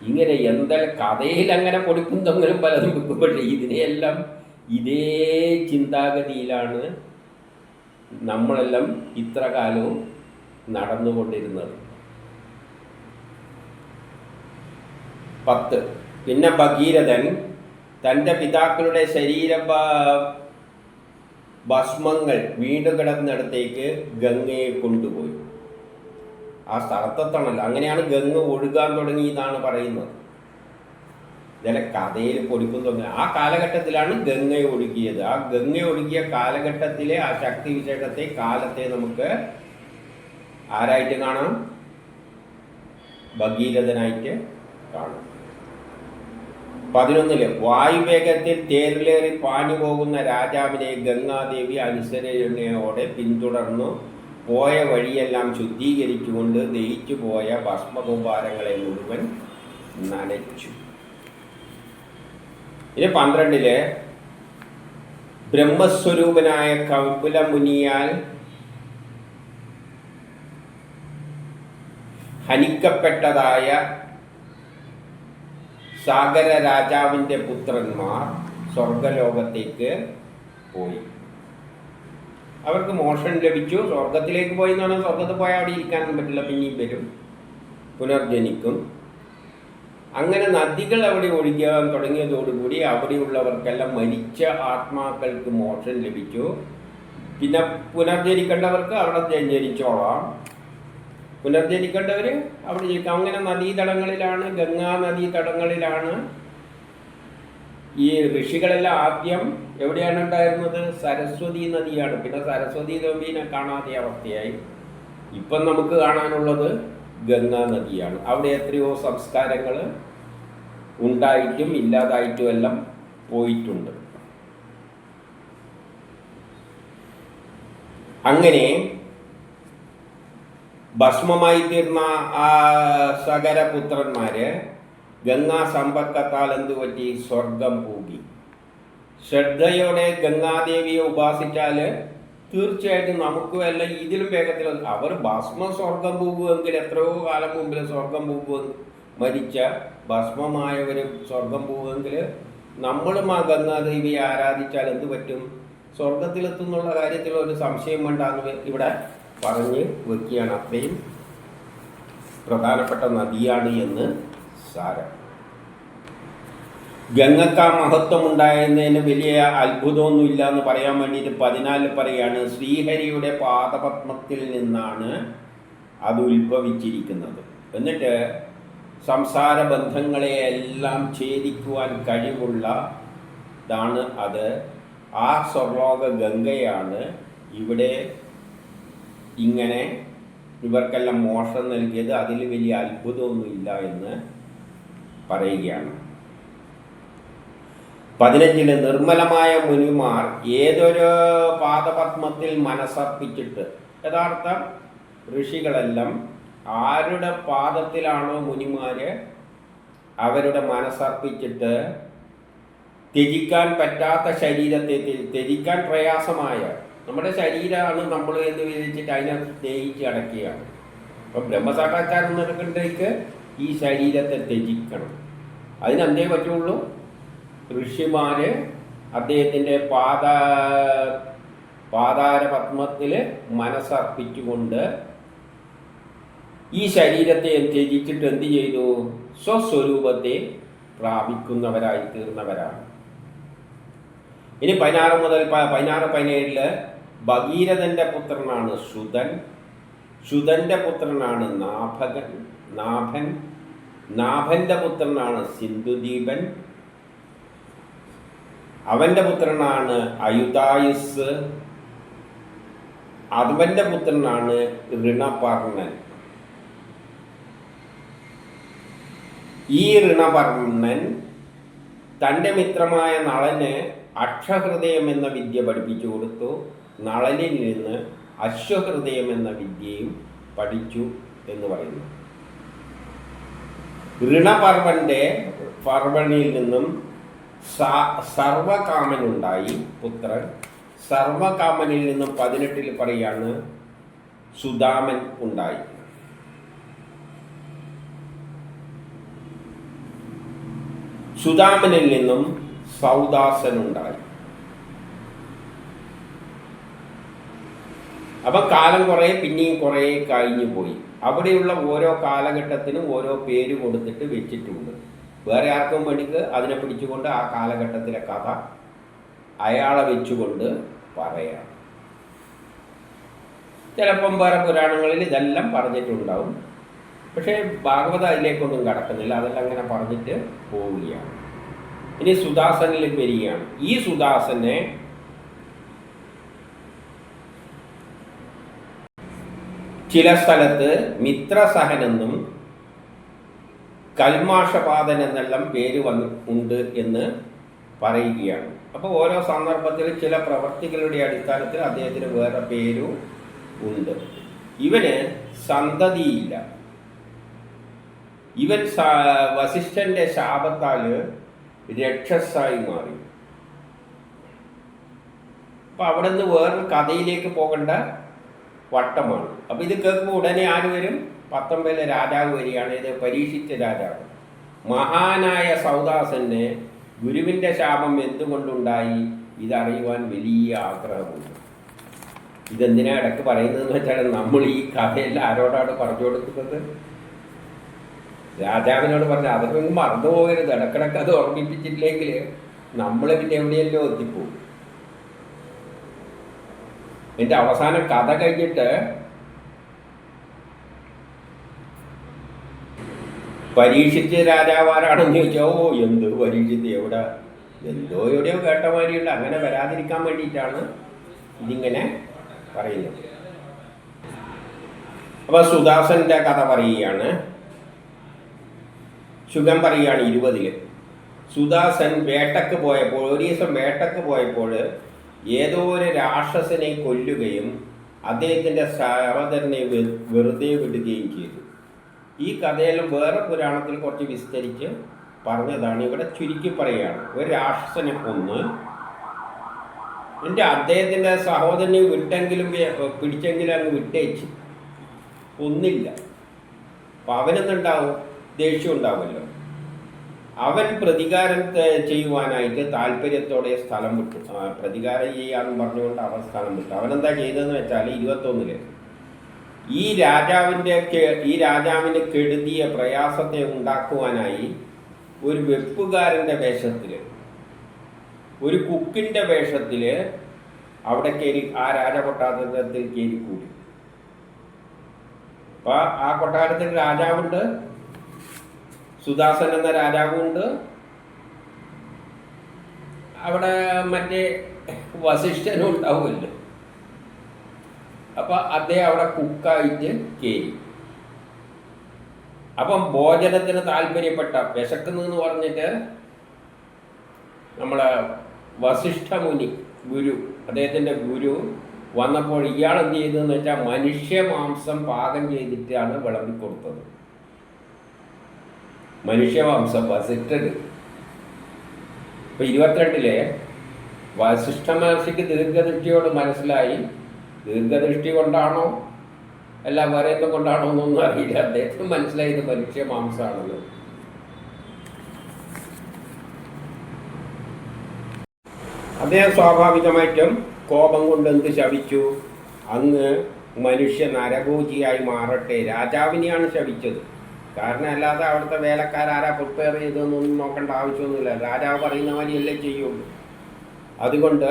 A: ഇങ്ങനെ എന്തെല്ലാം കഥയിൽ അങ്ങനെ കൊടുക്കും തമ്മിലും പലതും വെക്കുമ്പോഴേ ഇതിനെയെല്ലാം ഇതേ ചിന്താഗതിയിലാണ് നമ്മളെല്ലാം ഇത്ര കാലവും നടന്നുകൊണ്ടിരുന്നത്. 10 പിന്നെ ഭഗീരഥൻ തൻ്റെ പിതാക്കളുടെ ശരീര ഭസ്മങ്ങൾ വീണ്ടുകിടന്നിടത്തേക്ക് ഗംഗയെ കൊണ്ടുപോയി. ആ സ്ഥലത്തെത്തണമല്ലോ. അങ്ങനെയാണ് ഗംഗ ഒഴുകാൻ തുടങ്ങിയെന്നാണ് പറയുന്നത്. ഇതിലെ കഥയിൽ പൊടിക്കും തോന്നുന്നത് ആ കാലഘട്ടത്തിലാണ് ഗംഗ ഒഴുകിയത്. ആ ഗംഗ ഒഴുകിയ കാലഘട്ടത്തിലെ ആ ശക്തി വിശേഷത്തെ, കാലത്തെ നമുക്ക് ആരായിട്ട് കാണാം? ഭഗീരഥനായിട്ട് കാണാം. 11 വായുവേഗത്തിൽ തേരിലേറി പാഞ്ഞു പോകുന്ന രാജാവിനെ ഗംഗാദേവി അനുസരണയോടെ പിന്തുടർന്നു പോയ വഴിയെല്ലാം ശുദ്ധീകരിച്ചുകൊണ്ട് ദഹിച്ചു പോയ ഭസ്മകുംഭാരങ്ങളെ മുഴുവൻ നനച്ചു. ഇനി 12 ബ്രഹ്മസ്വരൂപനായ കപിലമുനിയാൽ ഹനിക്കപ്പെട്ടതായ സാഗര രാജാവിൻ്റെ പുത്രന്മാർ സ്വർഗലോകത്തേക്ക് പോയി. അവർക്ക് മോക്ഷം ലഭിച്ചു. സ്വർഗത്തിലേക്ക് പോയി എന്ന് പറഞ്ഞാൽ സ്വർഗത്തിൽ പോയാൽ അവിടെ ഇരിക്കാനൊന്നും പറ്റില്ല, പിന്നെയും വരും, പുനർജനിക്കും. അങ്ങനെ നദികൾ അവിടെ ഒഴുകാൻ തുടങ്ങിയതോടുകൂടി അവിടെയുള്ളവർക്കെല്ലാം മരിച്ച ആത്മാക്കൾക്ക് മോക്ഷം ലഭിച്ചു. പിന്നെ പുനർജനിക്കേണ്ടവർക്ക് അവിടെ ജനിച്ചോളാം, പുനർജനിക്കേണ്ടവർ അവിടെ ജനിക്കാം. അങ്ങനെ നദീതടങ്ങളിലാണ്, ഗംഗാ നദീതടങ്ങളിലാണ് ഈ ഋഷികളെല്ലാം ആദ്യം എവിടെയാണ് ഉണ്ടായിരുന്നത്? സരസ്വതി നദിയാണ്. പിന്നെ സരസ്വതി നദീനെ കാണാതെ അവസ്ഥയായി. ഇപ്പം നമുക്ക് കാണാനുള്ളത് ഗംഗാ നദിയാണ്. അവിടെ എത്രയോ സംസ്കാരങ്ങൾ ഉണ്ടായിട്ടും ഇല്ലാതായിട്ടും എല്ലാം പോയിട്ടുണ്ട്. അങ്ങനെ ഭസ്മമായി തീർന്ന ആ സകരപുത്രന്മാര് ഗംഗാ സമ്പർക്കത്താൽ എന്തു പറ്റി? സ്വർഗം പൂകി. ശ്രദ്ധയോടെ ഗംഗാദേവിയെ ഉപാസിച്ചാൽ തീർച്ചയായിട്ടും നമുക്ക് എല്ലാം ഇതിലും വേഗത്തിൽ അവർ ഭസ്മ സ്വർഗം പോകുമെങ്കിൽ എത്രയോ കാലം മുമ്പിൽ സ്വർഗം പോകുമെന്ന് മരിച്ച ഭസ്മമായവർ സ്വർഗം പോകുമെങ്കിൽ നമ്മളും ആ ഗംഗാദേവിയെ ആരാധിച്ചാൽ എന്ത് പറ്റും? സ്വർഗത്തിലെത്തുന്നുള്ള കാര്യത്തിൽ ഒരു സംശയം വേണ്ടാന്ന് ഇവിടെ പറഞ്ഞ് വെക്കുകയാണ്. അത്രയും പ്രധാനപ്പെട്ട നദിയാണ് എന്ന് സാരം. ഗംഗക്ക് ആ മഹത്വം ഉണ്ടായിരുന്നതിന് വലിയ അത്ഭുതമൊന്നുമില്ല എന്ന് പറയാൻ വേണ്ടിയിട്ട് 14 പറയാണ്, ശ്രീഹരിയുടെ പാദപത്മത്തിൽ നിന്നാണ് അത് ഉത്ഭവിച്ചിരിക്കുന്നത്. എന്നിട്ട് സംസാര ബന്ധങ്ങളെ എല്ലാം ഛേദിക്കുവാൻ കഴിവുള്ളതാണ് അത്. ആ സ്വർലോക ഗംഗയാണ് ഇവിടെ ഇങ്ങനെ ഇവർക്കെല്ലാം മോക്ഷം നൽകിയത്. അതിൽ വലിയ അത്ഭുതമൊന്നുമില്ല എന്ന് പറയുകയാണ്. 15 നിർമ്മലമായ മുനിമാർ ഏതൊരു പാദപത്മത്തിൽ മനസ്സർപ്പിച്ചിട്ട്, യഥാർത്ഥം ഋഷികളെല്ലാം ആരുടെ പാദത്തിലാണോ മുനിമാര് അവരുടെ മനസ്സർപ്പിച്ചിട്ട് ത്യജിക്കാൻ പറ്റാത്ത ശരീരത്തെ, ത്യജിക്കാൻ പ്രയാസമായ നമ്മുടെ ശരീരമാണ് നമ്മൾ എന്ന് വിചാരിച്ചിട്ട് അതിനെ സ്നേഹിച്ച് അടക്കുകയാണ്. അപ്പം ബ്രഹ്മസാക്ഷാത്കാരം നടക്കേണ്ടേക്ക് ഈ ശരീരത്തെ ത്യജിക്കണം. അതിനെന്തേ പറ്റുള്ളൂ? ഋഷിമാര് അദ്ദേഹത്തിൻ്റെ പാതാരപത്മത്തിൽ മനസ്സർപ്പിച്ചുകൊണ്ട് ഈ ശരീരത്തെ ത്യജിച്ചിട്ട് എന്ത് ചെയ്തു? സ്വസ്വരൂപത്തെ പ്രാപിക്കുന്നവരായി തീർന്നവരാണ്. ഇനി 16 മുതൽ 17 ഭഗീരഥൻ്റെ പുത്രനാണ് ശുതൻ. ശുതൻ്റെ പുത്രനാണ് നാഭൻ. നാഭൻ്റെ പുത്രനാണ് സിന്ധുദീപൻ. അവൻ്റെ പുത്രനാണ് അയുതായുസ്. അവൻ്റെ പുത്രനാണ് ഋണപർണൻ. ഈ ഋണപർണൻ തൻ്റെ മിത്രമായ നളന് അക്ഷഹൃദയം എന്ന വിദ്യ പഠിപ്പിച്ചു കൊടുത്തു. നളനിൽ നിന്ന് അശ്വഹൃദയം എന്ന വിദ്യയും പഠിച്ചു എന്ന് പറയുന്നു. പർവണിൽ നിന്നും സർവകാമനുണ്ടായി പുത്രൻ. സർവകാമനിൽ നിന്നും 18 പറയാണ് സുദാമൻ ഉണ്ടായി. സുദാമനിൽ നിന്നും സൗദാസനുണ്ടായി. അപ്പം കാലം പിന്നെയും കുറേ കഴിഞ്ഞു പോയി. അവിടെയുള്ള ഓരോ കാലഘട്ടത്തിനും ഓരോ പേര് കൊടുത്തിട്ട് വെച്ചിട്ടുണ്ട്. വേറെ ആർക്കും വേണ്ടിക്ക് അതിനെ പിടിച്ചുകൊണ്ട് ആ കാലഘട്ടത്തിലെ കഥ അയാളെ വെച്ചുകൊണ്ട് പറയാം. ചിലപ്പം വേറെ പുരാണങ്ങളിൽ ഇതെല്ലാം പറഞ്ഞിട്ടുണ്ടാവും. പക്ഷേ ഭാഗവത അതിലേക്കൊന്നും കടക്കുന്നില്ല. അതെല്ലാം അങ്ങനെ പറഞ്ഞിട്ട് പോവുകയാണ്. ഇനി സുദാസനിലേക്ക് വരികയാണ്. ഈ സുദാസനെ ചില സ്ഥലത്ത് മിത്രസഹനെന്നും കൽമാഷപാതൻ എന്നെല്ലാം പേര് ഉണ്ട് എന്ന് പറയുകയാണ്. അപ്പോൾ ഓരോ സന്ദർഭത്തിൽ ചില പ്രവർത്തികളുടെ അടിസ്ഥാനത്തിൽ അദ്ദേഹത്തിന് വേറെ പേരും ഉണ്ട്. ഇവന് സന്തതിയില്ല. ഇവൻ വസിഷ്ഠന്റെ ശാപത്താൽ രക്ഷസായി മാറി. അപ്പം അവിടെ നിന്ന് വേറൊരു കഥയിലേക്ക് പോകേണ്ട വട്ടമാണ്. അപ്പം ഇത് കേൾക്കുമ്പോൾ ഉടനെ ആര് വരും? 19 രാജാവ് വരികയാണ്. ഇത് പരീക്ഷിച്ച രാജാവ്. മഹാനായ സൗദാസന് ഗുരുവിൻ്റെ ശാപം എന്തുകൊണ്ടുണ്ടായി ഇതറിയുവാൻ വലിയ ആഗ്രഹമുണ്ട്. ഇതെന്തിനാ ഇടയ്ക്ക് പറയുന്നതെന്ന് വെച്ചാൽ നമ്മൾ ഈ കഥയെല്ലാം ആരോടാണ് പറഞ്ഞു കൊടുക്കുന്നത്? രാജാവിനോട് പറഞ്ഞാൽ അതൊക്കെ മറന്നു പോകരുത്. ഇടക്കിടക്ക് അത് ഓർമ്മിപ്പിച്ചിട്ടില്ലെങ്കിൽ നമ്മൾ പിന്നെ എവിടെയല്ലോ എത്തിപ്പോവും. എൻ്റെ അവസാനം കഥ കഴിഞ്ഞിട്ട് പരീക്ഷിച്ച രാജാവ് ആരാണെന്ന് ചോദിച്ചാൽ എന്ത് പരീക്ഷിച്ച് എവിടെയോ എവിടെയോ കേട്ട മാതിരിയുണ്ട്. അങ്ങനെ വരാതിരിക്കാൻ വേണ്ടിയിട്ടാണ് ഇതിങ്ങനെ പറയുന്നത്. അപ്പോൾ സുദാസൻ്റെ കഥ പറയുകയാണ്. ശുഗം പറയുകയാണ് 20. സുദാസൻ വേട്ടക്ക് പോയപ്പോൾ, ഒരു ദിവസം വേട്ടക്ക് പോയപ്പോൾ ഏതോ ഒരു രാക്ഷസനെ കൊല്ലുകയും അദ്ദേഹത്തിൻ്റെ സഹോദരനെ വെറുതെ വിടുകയും ചെയ്തു. ഈ കഥയെല്ലാം വേറെ പുരാണത്തിൽ കുറച്ച് വിസ്തരിച്ച് പറഞ്ഞതാണ്. ഇവിടെ ചുരുക്കി പറയുകയാണ്. ഒരു രാക്ഷസനെ കൊന്ന് അദ്ദേഹത്തിൻ്റെ സഹോദരനെ വിട്ടെങ്കിലും പിടിച്ചെങ്കിലും അങ്ങ് വിട്ടേച്ച് ഒന്നില്ല. അപ്പം അവനെന്നുണ്ടാവും, ദേഷ്യം ഉണ്ടാവുമല്ലോ. അവൻ പ്രതികാരം ചെയ്യുവാനായിട്ട് താല്പര്യത്തോടെ സ്ഥലം വിട്ടു. പ്രതികാരം ചെയ്യാമെന്ന് പറഞ്ഞുകൊണ്ട് അവൻ സ്ഥലം വിട്ടു. അവനെന്താ ചെയ്തതെന്ന് വെച്ചാൽ 21 ഈ രാജാവിന് കെടുതിയ പ്രയാസത്തെ ഉണ്ടാക്കുവാനായി ഒരു വെപ്പുകാരൻ്റെ വേഷത്തിൽ, ഒരു കുക്കിൻ്റെ വേഷത്തിൽ അവിടെ കയറി ആ രാജകൊട്ടാരത്തിൽ കയറിക്കൂടി. അപ്പം ആ കൊട്ടാരത്തിൽ രാജാവുണ്ട്, സുദാസൻ എന്ന രാജാവുണ്ട്, അവിടെ മറ്റേ വസിഷ്ഠനും ഉണ്ടാവുമല്ലോ. അപ്പം അദ്ദേഹം അവിടെ കുക്കായിട്ട് കയറി. അപ്പം ഭോജനത്തിന് താല്പര്യപ്പെട്ട, വിശക്കുന്നെന്ന് പറഞ്ഞിട്ട് നമ്മളെ വസിഷ്ഠമുനി ഗുരു, അദ്ദേഹത്തിൻ്റെ ഗുരു വന്നപ്പോൾ ഇയാൾ എന്ത് ചെയ്തതെന്ന് വെച്ചാൽ മനുഷ്യമാംസം പാകം ചെയ്തിട്ടാണ് വിളമ്പിക്കൊടുത്തത്. മനുഷ്യമാംസം വസിഷ്ഠന്. ഇപ്പം 22 വസിഷ്ഠ മഹർഷിക്ക് ദീർഘദൃഷ്ടിയോട് മനസ്സിലായി. ദീർഘദൃഷ്ടി കൊണ്ടാണോ അല്ല വേറെ എന്തോ കൊണ്ടാണോ എന്നൊന്നും അറിയില്ല. അദ്ദേഹത്തിന് മനസ്സിലായി ഇത് മനുഷ്യമാംസമാണല്ലോ. അദ്ദേഹം സ്വാഭാവികമായിട്ടും കോപം കൊണ്ട് എന്ത് ശപിച്ചു? അങ്ങ് മനുഷ്യ നരഭോജിയായി മാറട്ടെ. രാജാവിനെയാണ് ശപിച്ചത്. കാരണം അല്ലാതെ അവിടുത്തെ വേലക്കാരാരാ പ്രിപ്പയർ ചെയ്തതെന്നൊന്നും നോക്കേണ്ട ആവശ്യമൊന്നുമില്ല. രാജാവ് പറയുന്ന മാതിരിയല്ലേ ചെയ്യുള്ളൂ. അതുകൊണ്ട്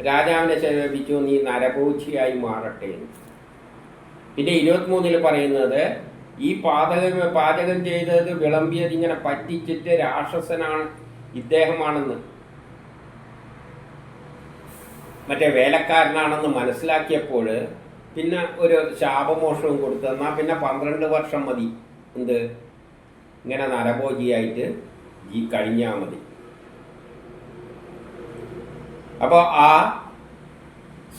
A: രാജാവിനെ ശപിച്ചു, നീ നരഭോജിയായി മാറട്ടെ. പിന്നെ 23 പറയുന്നത് ഈ പാചകം ചെയ്തത് വിളമ്പിയത് ഇങ്ങനെ പറ്റിച്ചിട്ട് രാക്ഷസനാണ് ഇദ്ദേഹമാണെന്ന്, മറ്റേ വേലക്കാരനാണെന്ന് മനസ്സിലാക്കിയപ്പോൾ പിന്നെ ഒരു ശാപമോഷവും കൊടുത്തു. എന്നാൽ പിന്നെ 12 വർഷം മതി എന്ത് ഇങ്ങനെ നരഭോജിയായിട്ട് കഴിഞ്ഞാൽ മതി. അപ്പോൾ ആ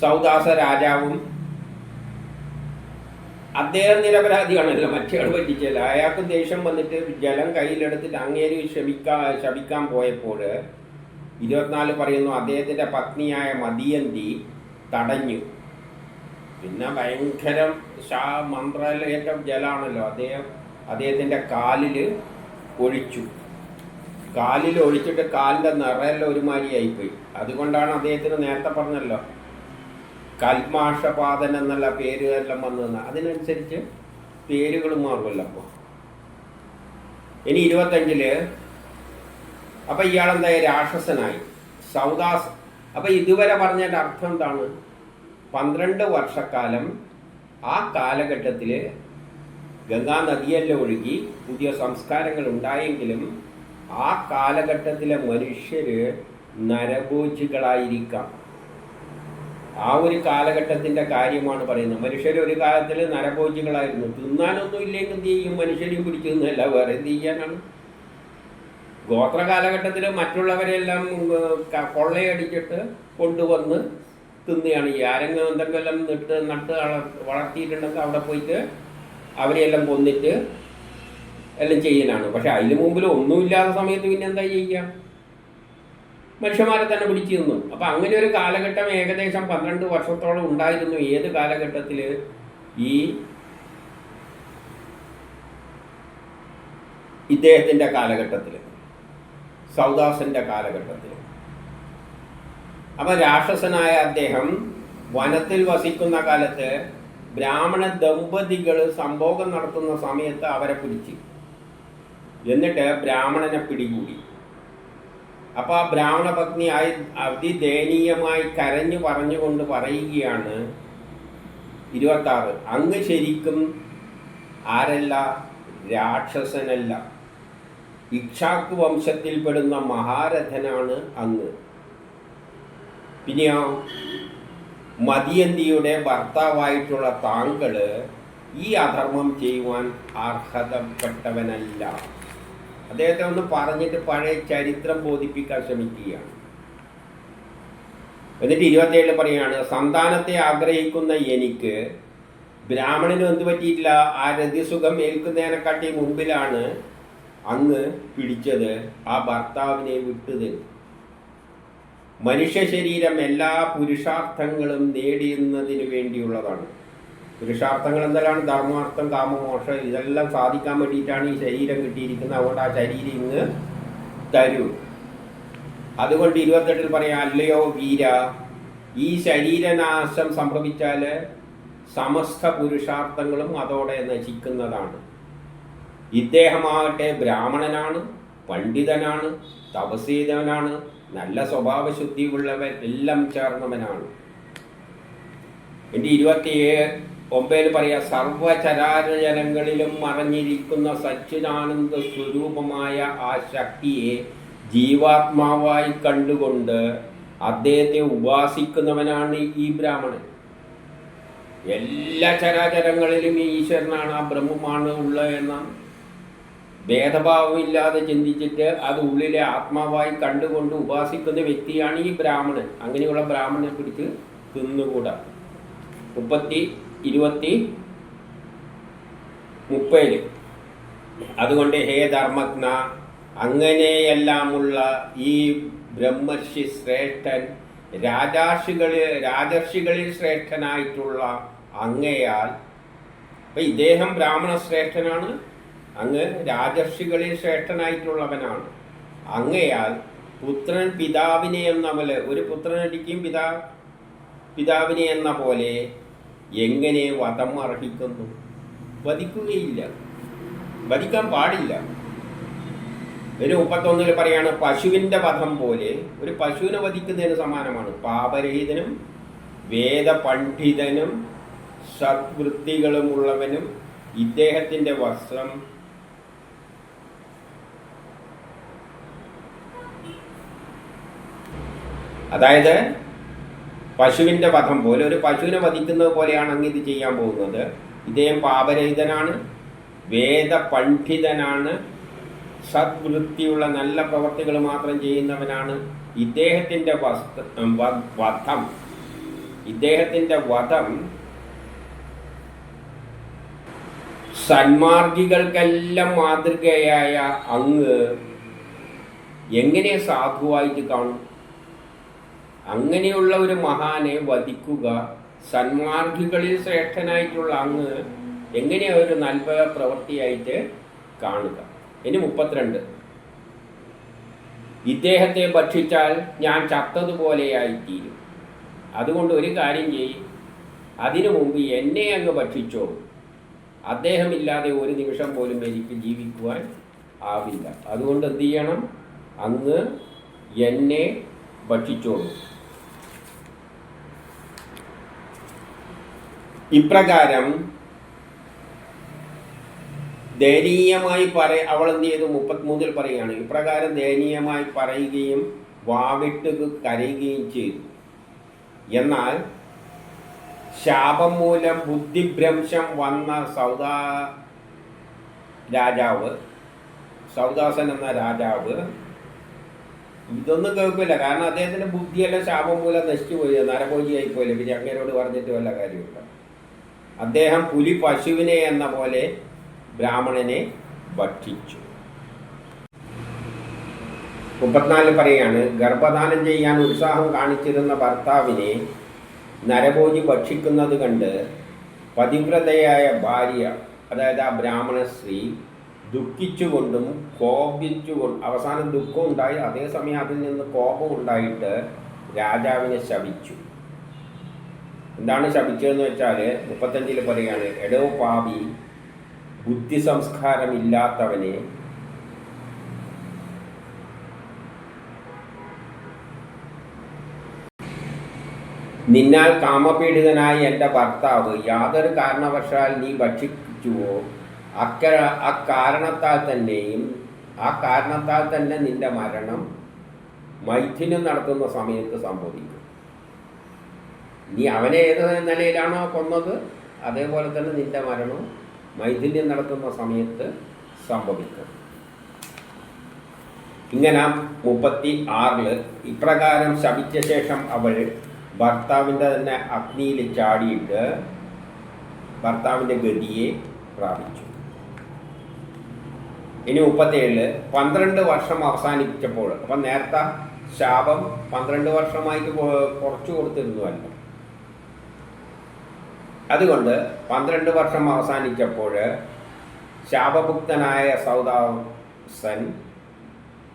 A: സൗദാസ രാജാവും അദ്ദേഹം നിരപരാധിയാണല്ലോ, മറ്റേയാൾ പറ്റിച്ചല്ല. അയാൾക്ക് ദേഷ്യം വന്നിട്ട് ജലം കയ്യിലെടുത്തിട്ട് അങ്ങേര് ശപിക്കാൻ പോയപ്പോൾ 24 പറയുന്നു, അദ്ദേഹത്തിൻ്റെ പത്നിയായ മതിയന്തി തടഞ്ഞു. പിന്നെ ഭയങ്കരം മന്ത്രലേറ്റ ജലമാണല്ലോ, അദ്ദേഹത്തിൻ്റെ കാലിൽ ഒഴിച്ചു. കാലിൽ ഒഴിച്ചിട്ട് കാലിൻ്റെ നിറയെല്ലാം ഒരുമാതിരിയായിപ്പോയി. അതുകൊണ്ടാണ് അദ്ദേഹത്തിന് നേരത്തെ പറഞ്ഞല്ലോ കൽമാഷപാതൻ എന്നുള്ള പേരുകളെല്ലാം വന്നതെന്ന്. അതിനനുസരിച്ച് പേരുകൾ മാറുമല്ലോ. അപ്പോൾ ഇനി 25 അപ്പം ഇയാളെന്തായി? രാക്ഷസനായി സൗദാസ്. അപ്പം ഇതുവരെ പറഞ്ഞതിൻ്റെ അർത്ഥം എന്താണ്? 12 വർഷക്കാലം ആ കാലഘട്ടത്തിൽ ഗംഗാ നദിയെല്ലാം ഒഴുകി പുതിയ സംസ്കാരങ്ങൾ ഉണ്ടായെങ്കിലും ആ കാലഘട്ടത്തിലെ മനുഷ്യർ നരഭോജികളായിരിക്കാം. ആ ഒരു കാലഘട്ടത്തിൻ്റെ കാര്യമാണ് പറയുന്നത്. മനുഷ്യർ ഒരു കാലത്തിൽ നരഭോജികളായിരുന്നു. തിന്നാനൊന്നും ഇല്ലെങ്കിൽ എന്ത് ചെയ്യും? മനുഷ്യരെയും പിടിച്ചു തിന്നല്ല, വേറെ എന്ത് ചെയ്യാനാണ്? ഗോത്ര കാലഘട്ടത്തിൽ മറ്റുള്ളവരെല്ലാം കൊള്ളയടിച്ചിട്ട് കൊണ്ടുവന്ന് തിന്നുകയാണ്. ആരെങ്കിലും എന്തെങ്കിലും നട്ട് വളർത്തിയിട്ടുണ്ടെങ്കിൽ അവിടെ പോയിട്ട് അവരെയെല്ലാം കൊന്നിട്ട് എല്ലാം ചെയ്യാനാണ്. പക്ഷെ അതിന് മുമ്പിൽ ഒന്നുമില്ലാത്ത സമയത്ത് പിന്നെ എന്താ ചെയ്യുക? മനുഷ്യന്മാരെ തന്നെ പിടിച്ചു നിന്നു. അപ്പം അങ്ങനെ ഒരു കാലഘട്ടം ഏകദേശം 12 വർഷത്തോളം ഉണ്ടായിരുന്നു. ഏത് കാലഘട്ടത്തിൽ? ഈ ഇദ്ദേഹത്തിൻ്റെ കാലഘട്ടത്തിൽ, സൗദാസൻ്റെ കാലഘട്ടത്തിൽ. അപ്പം രാക്ഷസനായ അദ്ദേഹം വനത്തിൽ വസിക്കുന്ന കാലത്ത് ബ്രാഹ്മണ ദമ്പതികൾ സംഭോഗം നടത്തുന്ന സമയത്ത് അവരെ പിടിച്ച്, എന്നിട്ട് ബ്രാഹ്മണനെ പിടികൂടി. അപ്പോൾ ആ ബ്രാഹ്മണ പത്നി അതിദയനീയമായി കരഞ്ഞു പറഞ്ഞുകൊണ്ട് പറയുകയാണ് 26, അങ്ങ് ശരിക്കും ആരല്ല? രാക്ഷസനല്ല, ഇക്ഷ്വാകു വംശത്തിൽപ്പെടുന്ന മഹാരഥനാണ് അങ്ങ്. പിന്നെയോ മതിയന്തിയുടെ ഭർത്താവായിട്ടുള്ള താങ്കൾ ഈ അധർമ്മം ചെയ്യുവാൻ അർഹതപ്പെട്ടവനല്ല. അദ്ദേഹത്തെ ഒന്ന് പറഞ്ഞിട്ട് പഴയ ചരിത്രം ബോധിപ്പിക്കാൻ ശ്രമിക്കുകയാണ്. എന്നിട്ട് 27 പറയുകയാണ്, സന്താനത്തെ ആഗ്രഹിക്കുന്ന എനിക്ക് ബ്രാഹ്മണനും എന്ത് പറ്റിയിട്ടില്ല, ആ രതിസുഖം ഏൽക്കുന്നതിനെക്കാട്ടി മുൻപിലാണ് അങ്ങ് പിടിച്ചത് ആ ഭർത്താവിനെ വിട്ടത്. മനുഷ്യ ശരീരം എല്ലാ പുരുഷാർത്ഥങ്ങളും നേടിയുന്നതിന് വേണ്ടിയുള്ളതാണ്. പുരുഷാർത്ഥങ്ങൾ എന്തെല്ലാം? ധർമാർത്ഥം, കാമമോക്ഷം, ഇതെല്ലാം സാധിക്കാൻ വേണ്ടിയിട്ടാണ് ഈ ശരീരം കിട്ടിയിരിക്കുന്നത്. അതുകൊണ്ട് ആ ശരീരം ഇങ്ങ് തരൂ. അതുകൊണ്ട് 28 പറയാം, അല്ലയോ വീര, ഈ ശരീരനാശം സംഭവിച്ചാൽ സമസ്ത പുരുഷാർത്ഥങ്ങളും അതോടെ നശിക്കുന്നതാണ്. ഇദ്ദേഹമാകട്ടെ ബ്രാഹ്മണനാണ്, പണ്ഡിതനാണ്, തപസ്സീതവനാണ്, നല്ല സ്വഭാവശുദ്ധിയുള്ളവൻ, എല്ലാം ചേർന്നവനാണ്. എൻ്റെ 29 പറയാം, സർവചരാചരങ്ങളിലും മറഞ്ഞിരിക്കുന്ന സച്ചിദാനന്ദ സ്വരൂപമായ ആ ശക്തിയെ ജീവാത്മാവായി കണ്ടുകൊണ്ട് അദ്ദേഹത്തെ ഉപാസിക്കുന്നവനാണ് ഈ ബ്രാഹ്മണൻ. എല്ലാ ചരാചരങ്ങളിലും ഈ ഈശ്വരനാണ്, ആ ബ്രഹ്മമാണ് ഉള്ളത് എന്ന ഭേദഭാവമില്ലാതെ ചിന്തിച്ചിട്ട് അത് ഉള്ളിലെ ആത്മാവായി കണ്ടുകൊണ്ട് ഉപാസിക്കുന്ന വ്യക്തിയാണ് ഈ ബ്രാഹ്മണൻ. അങ്ങനെയുള്ള ബ്രാഹ്മണനെ പിടിച്ച് തിന്നുകൂടാ. 30 അതുകൊണ്ട് ഹേ ധർമ്മജ്ഞ, അങ്ങനെയെല്ലാമുള്ള ഈ ബ്രഹ്മർഷി ശ്രേഷ്ഠൻ, രാജർഷികളിൽ ശ്രേഷ്ഠനായിട്ടുള്ള അങ്ങയാൽ, അപ്പം ഇദ്ദേഹം ബ്രാഹ്മണ ശ്രേഷ്ഠനാണ്, അങ്ങ് രാജർഷികളിൽ ശ്രേഷ്ഠനായിട്ടുള്ളവനാണ്. അങ്ങയാൽ പുത്രൻ പിതാവിനെ എന്ന പോലെ, ഒരു പുത്രനടിക്കും പിതാവിനെ എന്ന പോലെ എങ്ങനെ വധം അർഹിക്കുന്നു? വധിക്കുകയില്ല, വധിക്കാൻ പാടില്ല. ഒരു 31 പറയാണ്, പശുവിൻ്റെ വധം പോലെ, ഒരു പശുവിനെ വധിക്കുന്നതിന് സമാനമാണ്. പാപരഹിതനും വേദപണ്ഡിതനും സദ്വൃത്തികളുമുള്ളവനും ഇദ്ദേഹത്തിൻ്റെ വസ്ത്രം അതായത് പശുവിൻ്റെ വധം പോലെ, ഒരു പശുവിനെ വധിക്കുന്നത് പോലെയാണ് അങ്ങ് ഇത് ചെയ്യാൻ പോകുന്നത്. ഇദ്ദേഹം പാപരഹിതനാണ്, വേദപണ്ഡിതനാണ്, സദ്വൃത്തിയുള്ള നല്ല പ്രവർത്തികൾ മാത്രം ചെയ്യുന്നവനാണ്. ഇദ്ദേഹത്തിൻ്റെ വധം സന്മാർഗികൾക്കെല്ലാം മാതൃകയായ അങ്ങ് എങ്ങനെ സാധുവായിട്ട് കാണും? അങ്ങനെയുള്ള ഒരു മഹാനെ വധിക്കുക സന്മാർഗികളിൽ ശ്രേഷ്ഠനായിട്ടുള്ള അങ്ങ് എങ്ങനെ ഒരു നല്ല പ്രവൃത്തിയായിട്ട് കാണുക? ഇനി 32 ഇദ്ദേഹത്തെ ഭക്ഷിച്ചാൽ ഞാൻ ചത്തതുപോലെയായിത്തീരും. അതുകൊണ്ട് ഒരു കാര്യം ചെയ്യും, അതിനു മുമ്പ് എന്നെ അങ്ങ് ഭക്ഷിച്ചോളൂ. അദ്ദേഹമില്ലാതെ ഒരു നിമിഷം പോലും എനിക്ക് ജീവിക്കുവാൻ ആവില്ല. അതുകൊണ്ട് എന്ത് ചെയ്യണം? അങ്ങ് എന്നെ ഭക്ഷിച്ചോളൂ. ഇപ്രകാരം ദയനീയമായി അവൾ എന്ത് ചെയ്തു? 33 പറയുകയാണ്, ഇപ്രകാരം ദയനീയമായി പറയുകയും വാവിട്ട് കരയുകയും ചെയ്തു. എന്നാൽ ശാപം മൂലം ബുദ്ധിഭ്രംശം വന്ന സൗദാസൻ എന്ന രാജാവ് ഇതൊന്നും കേൾക്കില്ല. കാരണം അദ്ദേഹത്തിൻ്റെ ബുദ്ധിയെല്ലാം ശാപം മൂലം നശിച്ചു പോയി, നരഭോജിയായിപ്പോയില്ല. പിന്നെ അങ്ങനോട് പറഞ്ഞിട്ട് വല്ല കാര്യമില്ല. അദ്ദേഹം പുലി പശുവിനെ എന്ന പോലെ ബ്രാഹ്മണനെ ഭക്ഷിച്ചു. 34 പറയാണ്, ഗർഭദാനം ചെയ്യാൻ ഉത്സാഹം കാണിച്ചിരുന്ന ഭർത്താവിനെ നരഭോജി ഭക്ഷിക്കുന്നത് കണ്ട് പതിവ്രതയായ ഭാര്യ, അതായത് ആ ബ്രാഹ്മണ സ്ത്രീ ദുഃഖിച്ചുകൊണ്ടും അവസാനം ദുഃഖം ഉണ്ടായി, അതേസമയം അതിൽ നിന്ന് കോപം ഉണ്ടായിട്ട് രാജാവിനെ ശപിച്ചു. എന്താണ് ശപിച്ചതെന്ന് വെച്ചാൽ 35 പറയാണ്, എടോ പാപി, ബുദ്ധി സംസ്കാരമില്ലാത്തവനെ, നിന്നാൽ കാമപീഡിതനായ എൻ്റെ ഭർത്താവ് യാതൊരു കാരണവശാൽ നീ ഭക്ഷിച്ചുവോ, ആ കാരണത്താൽ തന്നെ നിന്റെ മരണം മൈഥുനം നടത്തുന്ന സമയത്ത് സംഭവിക്കും. നീ അവനെ ഏത് നിലയിലാണോ കൊന്നത്, അതേപോലെ തന്നെ നിന്റെ മരണം മൈഥുന്യം നടത്തുന്ന സമയത്ത് സംഭവിക്കും. ഇങ്ങനെ 36 ഇപ്രകാരം ശപിച്ച ശേഷം അവൾ ഭർത്താവിൻ്റെ തന്നെ അഗ്നിയിൽ ചാടിയിട്ട് ഭർത്താവിൻ്റെ ഗതിയെ പ്രാപിച്ചു. ഇനി 37 12 വർഷം അവസാനിച്ചപ്പോൾ, അപ്പം നേരത്തെ ശാപം 12 വർഷമായിട്ട് കുറച്ചു കൊടുത്തിരുന്നുവല്ലോ. അതുകൊണ്ട് 12 വർഷം അവസാനിച്ചപ്പോൾ ശാപഭുക്തനായ സൗദാസൻ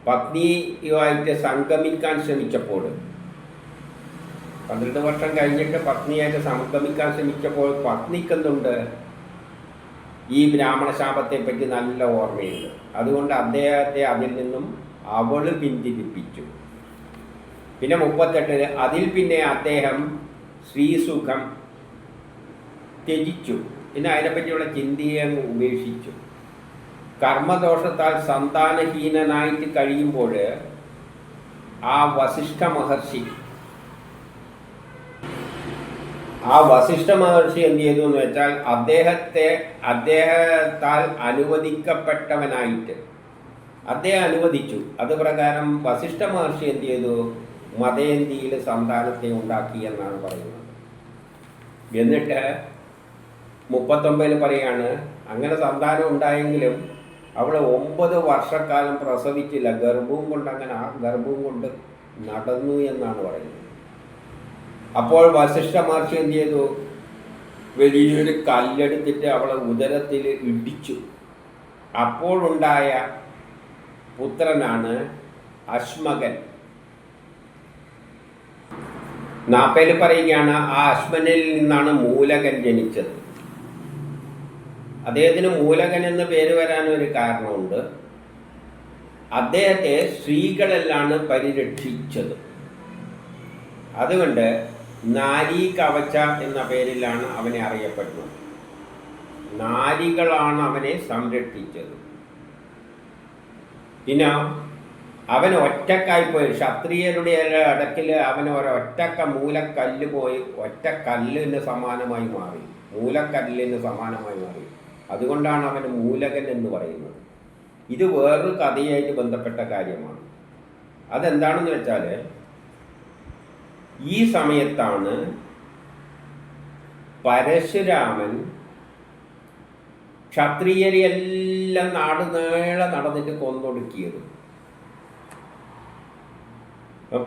A: പത്നിയുമായിട്ട് സംഗമിക്കാൻ ശ്രമിച്ചപ്പോൾ, 12 വർഷം കഴിഞ്ഞിട്ട് പത്നിയായിട്ട് സംഗമിക്കാൻ ശ്രമിച്ചപ്പോൾ പത്നിക്കെന്തുണ്ട്, ഈ ബ്രാഹ്മണ ശാപത്തെ പറ്റി നല്ല ഓർമ്മയുണ്ട്. അതുകൊണ്ട് അദ്ദേഹത്തെ അതിൽ നിന്നും അവള് പിന്തിരിപ്പിച്ചു. പിന്നെ 38 അതിൽ പിന്നെ അദ്ദേഹം ശ്രീസുഖം ത്യജിച്ചു. പിന്നെ അതിനെപ്പറ്റിയുള്ള ചിന്തയെ അങ്ങ് ഉപേക്ഷിച്ചു. കർമ്മദോഷത്താൽ സന്താനഹീനനായിട്ട് കഴിയുമ്പോൾ ആ വസിഷ്ഠ മഹർഷി എന്ത് ചെയ്തു എന്ന് വെച്ചാൽ അദ്ദേഹത്താൽ അനുവദിക്കപ്പെട്ടവനായിട്ട് അദ്ദേഹം അനുവദിച്ചു. അത് പ്രകാരം വസിഷ്ഠ മഹർഷി എന്ത് ചെയ്തു, മതേന്തിയിൽ സന്താനത്തെ ഉണ്ടാക്കി എന്നാണ് പറയുന്നത്. എന്നിട്ട് 39 പറയാണ്, അങ്ങനെ സന്താനം ഉണ്ടായെങ്കിലും അവൾ 9 വർഷക്കാലം പ്രസവിച്ചില്ല. ഗർഭവും കൊണ്ട് നടന്നു എന്നാണ് പറയുന്നത്. അപ്പോൾ വസിഷ്ഠ മഹർഷി എന്ത് ചെയ്തു, വലിയൊരു കല്ലെടുത്തിട്ട് അവളെ ഉദരത്തിൽ ഇടിച്ചു. അപ്പോഴുണ്ടായ പുത്രനാണ് അശ്മകൻ. 40 പറയുകയാണ്, ആ അശ്മനിൽ നിന്നാണ് മൂലകൻ ജനിച്ചത്. അദ്ദേഹത്തിന് മൂലകൻ എന്ന് പേര് വരാനൊരു കാരണമുണ്ട്. അദ്ദേഹത്തെ സ്ത്രീകളെല്ലാണ് പരിരക്ഷിച്ചത്. അതുകൊണ്ട് നാരീ കവച എന്ന പേരിലാണ് അവനെ അറിയപ്പെടുന്നത്. നാരികളാണ് അവനെ സംരക്ഷിച്ചത്. പിന്നെ അവൻ ഒറ്റക്കായിപ്പോയി. ക്ഷത്രിയരുടെ ഇടയ്ക്കിൽ അവൻ ഒരൊറ്റക്ക മൂലക്കല്ല് പോയി ഒറ്റക്കല്ലിന് സമാനമായി മാറി, മൂലക്കല്ലിന് സമാനമായി മാറി. അതുകൊണ്ടാണ് അവന് മൂലകൻ എന്ന് പറയുന്നത്. ഇത് വേറൊരു കഥയായിട്ട് ബന്ധപ്പെട്ട കാര്യമാണ്. അതെന്താണെന്ന് വെച്ചാൽ, ഈ സമയത്താണ് പരശുരാമൻ ക്ഷത്രിയരെയെല്ലാം നാടുനീളെ നടന്നിട്ട് കൊന്നൊടുക്കിയത്.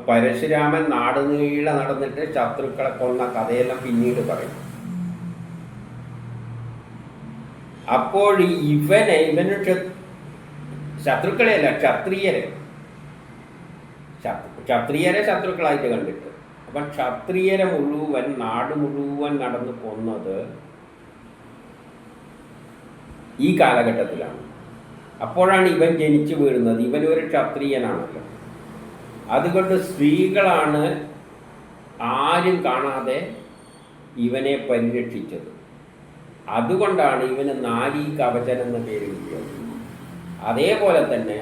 A: പരശുരാമൻ നാടുനീളെ നടന്നിട്ട് ശത്രുക്കളെ കൊന്ന കഥയെല്ലാം പിന്നീട് പറയും. അപ്പോൾ ഇവന് ശത്രുക്കളെയല്ല, ക്ഷത്രിയരെ ശത്രുക്കളായിട്ട് കണ്ടിട്ട്. അപ്പം ക്ഷത്രിയരെ മുഴുവൻ, നാട് മുഴുവൻ നടന്ന് കൊന്നത് ഈ കാലഘട്ടത്തിലാണ്. അപ്പോഴാണ് ഇവൻ ജനിച്ചു വീഴുന്നത്. ഇവനൊരു ക്ഷത്രിയനാണല്ലോ. അതുകൊണ്ട് സ്ത്രീകളാണ് ആരും കാണാതെ ഇവനെ പരിരക്ഷിച്ചത്. അതുകൊണ്ടാണ് ഇവന് നാരീ കവചൻ എന്ന പേര് കിട്ടിയത്. അതേപോലെ തന്നെ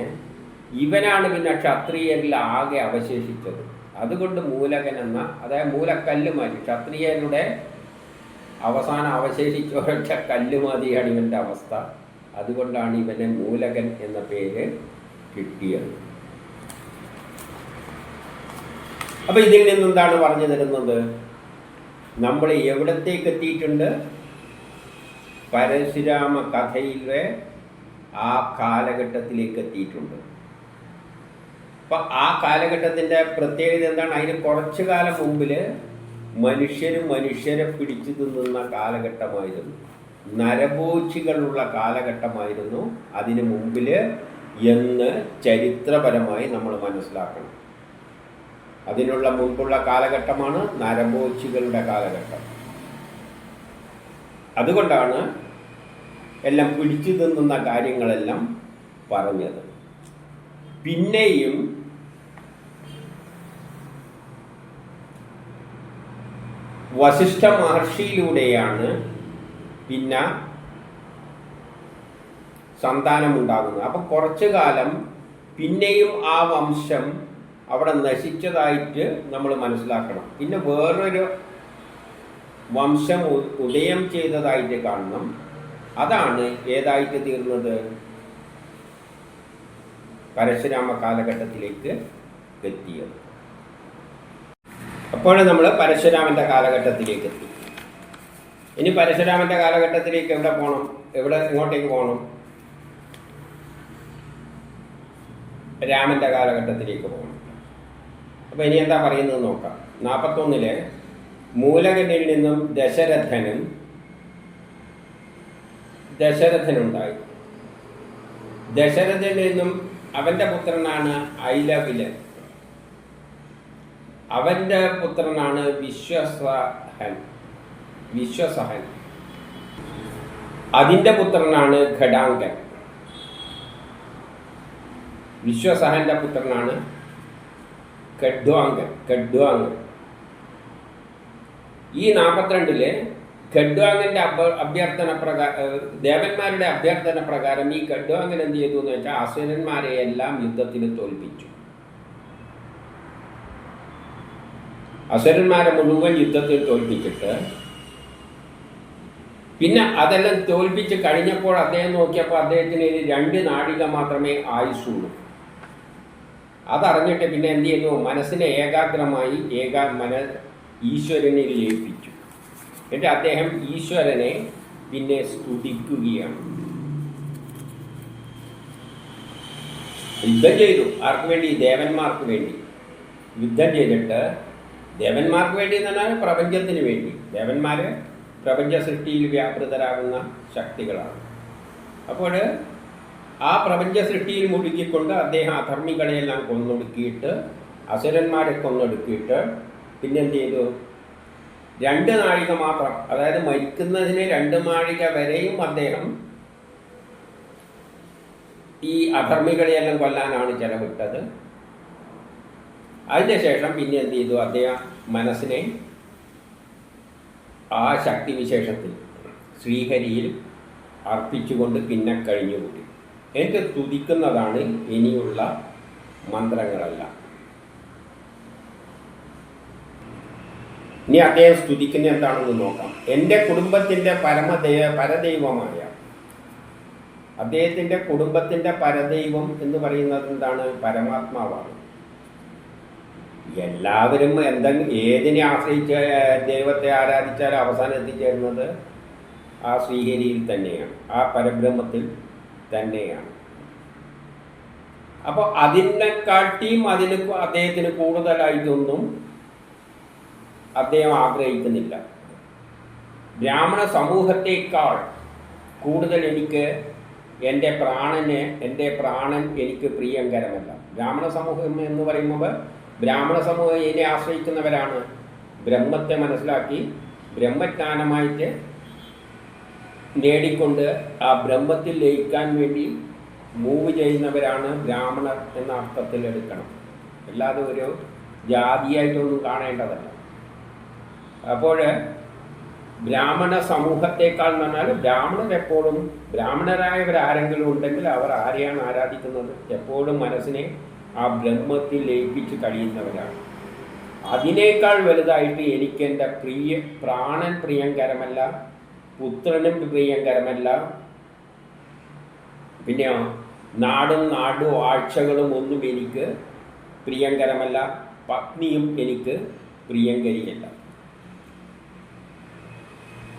A: ഇവനാണ് പിന്നെ ക്ഷത്രിയരിൽ ആകെ അവശേഷിച്ചത്. അതുകൊണ്ട് മൂലകൻ എന്ന, അതായത് മൂലക്കല്ല് മാറ്റി, ക്ഷത്രിയരുടെ അവസാനം അവശേഷിച്ച ഒരൊറ്റ കല്ല് മാതിരിയാണ് ഇവൻ്റെ അവസ്ഥ. അതുകൊണ്ടാണ് ഇവന് മൂലകൻ എന്ന പേര് കിട്ടിയത്. അപ്പം ഇതിൽ നിന്നെന്താണ് പറഞ്ഞു തരുന്നത്, നമ്മൾ എവിടത്തേക്ക് എത്തിയിട്ടുണ്ട്, പരശുരാമ കഥയിലെ ആ കാലഘട്ടത്തിലേക്ക് എത്തിയിട്ടുണ്ട്. അപ്പം ആ കാലഘട്ടത്തിൻ്റെ പ്രത്യേകത എന്താണ്, അതിന് കുറച്ചു കാലം മുമ്പിൽ മനുഷ്യരെ പിടിച്ചു തിന്നുന്ന കാലഘട്ടമായിരുന്നു, നരഭോജികളുള്ള കാലഘട്ടമായിരുന്നു അതിന് മുമ്പിൽ എന്ന് ചരിത്രപരമായി നമ്മൾ മനസ്സിലാക്കണം. അതിനുള്ള മുൻപുള്ള കാലഘട്ടമാണ് നരഭോജികളുടെ കാലഘട്ടം. അതുകൊണ്ടാണ് എല്ലാം പിടിച്ചു തിന്നുന്ന കാര്യങ്ങളെല്ലാം പറഞ്ഞത്. പിന്നെയും വസിഷ്ഠ മഹർഷിയിലൂടെയാണ് പിന്നെ സന്താനമുണ്ടാകുന്നത്. അപ്പം കുറച്ചു കാലം പിന്നെയും ആ വംശം അവിടെ നശിച്ചതായിട്ട് നമ്മൾ മനസ്സിലാക്കണം. പിന്നെ വേറൊരു വംശം ഉദയം ചെയ്തതായിട്ട് കാണണം. അതാണ് ഏതായിട്ട് തീർന്നത്, പരശുരാമ കാലഘട്ടത്തിലേക്ക് എത്തിയത്. അപ്പോൾ നമ്മൾ പരശുരാമൻ്റെ കാലഘട്ടത്തിലേക്ക് എത്തി. ഇനി പരശുരാമൻ്റെ കാലഘട്ടത്തിലേക്ക് എവിടെ പോകണം? ഇങ്ങോട്ടേക്ക് പോകണം? രാമൻ്റെ കാലഘട്ടത്തിലേക്ക് പോകണം. അപ്പോൾ ഇനി എന്താ പറയുന്നത് നോക്കാം. 41 മൂലകനിൽ നിന്നും ദശരഥനുണ്ടായി. ദശരഥനിൽ നിന്നും അവൻ്റെ പുത്രനാണ് ഐലവിലൻ. അവൻ്റെ പുത്രനാണ് വിശ്വസഹൻ. അതിൻ്റെ പുത്രനാണ് ഘടാങ്കൻ. വിശ്വസഹന്റെ പുത്രനാണ് ഖഡ്വാങ്കൻ. ഈ 42 ഖഡ്വാങ്കന്റെ അഭ്യർത്ഥന പ്രകാരം, ദേവന്മാരുടെ അഭ്യർത്ഥന പ്രകാരം ഈ ഖഡ്വാങ്കൻ എന്ത് ചെയ്തു എന്ന് വെച്ചാൽ അസുരന്മാരെ എല്ലാം യുദ്ധത്തിന് തോൽപ്പിച്ചു. അസുരന്മാരെ മുഴുവൻ യുദ്ധത്തിൽ തോൽപ്പിച്ചിട്ട് പിന്നെ അതെല്ലാം തോൽപ്പിച്ച് കഴിഞ്ഞപ്പോൾ അദ്ദേഹം നോക്കിയപ്പോൾ അദ്ദേഹത്തിന് 2 നാഴിക മാത്രമേ ആയുസ്സുള്ളൂ. അതറിഞ്ഞിട്ട് പിന്നെ എന്ത് ചെയ്യുന്നു? മനസ്സിനെ ഏകാഗ്രമായി ഈശ്വരനിൽ ലയിപ്പിച്ചു. എന്നിട്ട് അദ്ദേഹം ഈശ്വരനെ പിന്നെ സ്തുതിക്കുകയാണ്. യുദ്ധം ചെയ്തു. ആർക്ക് വേണ്ടി? ദേവന്മാർക്ക് വേണ്ടി യുദ്ധം ചെയ്തിട്ട്, ദേവന്മാർക്ക് വേണ്ടി എന്ന് പറഞ്ഞാൽ പ്രപഞ്ചത്തിന് വേണ്ടി. ദേവന്മാർ പ്രപഞ്ച സൃഷ്ടിയിൽ വ്യാപൃതരാകുന്ന ശക്തികളാണ്. അപ്പോൾ ആ പ്രപഞ്ച സൃഷ്ടിയിൽ മുഴുകിക്കൊണ്ട് അദ്ദേഹം അധർമ്മികളെയെല്ലാം കൊന്നൊടുക്കിയിട്ട്, അസുരന്മാരെ കൊന്നൊടുക്കിയിട്ട് പിന്നെന്ത് ചെയ്തു? 2 നാഴിക മാത്രം, അതായത് മരിക്കുന്നതിന് 2 നാഴിക വരെയും അദ്ദേഹം ഈ അധർമ്മികളെയെല്ലാം കൊല്ലാനാണ് ചെലവിട്ടത്. അതിനുശേഷം പിന്നെ എന്ത് ചെയ്തു? അദ്ദേഹം മനസ്സിനെ ആ ശക്തിവിശേഷത്തിൽ ശ്രീഹരിയിൽ അർപ്പിച്ചുകൊണ്ട് പിന്നെ കഴിഞ്ഞുകൂടി. എനിക്ക് സ്തുതിക്കുന്നതാണ് ഇനിയുള്ള മന്ത്രങ്ങളെല്ലാം. ഇനി അദ്ദേഹം സ്തുതിക്കുന്ന എന്താണെന്ന് നോക്കാം. എൻ്റെ കുടുംബത്തിൻ്റെ പരദൈവമായ, അദ്ദേഹത്തിൻ്റെ കുടുംബത്തിൻ്റെ പരദൈവം എന്ന് പറയുന്നത് എന്താണ്? പരമാത്മാവാണ്. എല്ലാവരും ഏതിനെ ആശ്രയിച്ച് ദൈവത്തെ ആരാധിച്ചാലും അവസാനം എത്തിച്ചേരുന്നത് ആ ശ്രീഹരിയിൽ തന്നെയാണ്, ആ പരബ്രഹ്മത്തിൽ തന്നെയാണ്. അപ്പോൾ അതിനെക്കാട്ടിയും അദ്ദേഹത്തിന് കൂടുതലായിട്ടൊന്നും അദ്ദേഹം ആഗ്രഹിക്കുന്നില്ല. ബ്രാഹ്മണ സമൂഹത്തേക്കാൾ കൂടുതൽ എൻ്റെ പ്രാണൻ എനിക്ക് പ്രിയങ്കരമല്ല. ബ്രാഹ്മണ സമൂഹം എന്ന് പറയുമ്പോൾ ബ്രാഹ്മണ സമൂഹം ഇതിനെ ആശ്രയിക്കുന്നവരാണ്. ബ്രഹ്മത്തെ മനസ്സിലാക്കി ബ്രഹ്മജ്ഞാനമായിട്ട് നേടിക്കൊണ്ട് ആ ബ്രഹ്മത്തിൽ ലയിക്കാൻ വേണ്ടി മൂവ് ചെയ്യുന്നവരാണ് ബ്രാഹ്മണർ എന്ന അർത്ഥത്തിൽ എടുക്കണം. അല്ലാതെ ഒരു ജാതിയായിട്ടൊന്നും കാണേണ്ടതല്ല. അപ്പോൾ ബ്രാഹ്മണ സമൂഹത്തേക്കാൾ എന്ന് പറഞ്ഞാൽ ബ്രാഹ്മണരെപ്പോഴും, ബ്രാഹ്മണരായവരാരെങ്കിലും ഉണ്ടെങ്കിൽ അവർ ആരെയാണ് ആരാധിക്കുന്നത്? എപ്പോഴും മനസ്സിനെ ആ ബ്രഹ്മത്തിൽ ലയിപ്പിച്ച് കഴിയുന്നവരാണ്. അതിനേക്കാൾ വലുതായിട്ട് എനിക്കെൻ്റെ പ്രാണൻ പ്രിയങ്കരമല്ല, പുത്രനും പ്രിയങ്കരമല്ല, പിന്നെ നാടും ആഴ്ചകളും ഒന്നും എനിക്ക് പ്രിയങ്കരമല്ല, പത്നിയും എനിക്ക് പ്രിയങ്കരിയല്ല.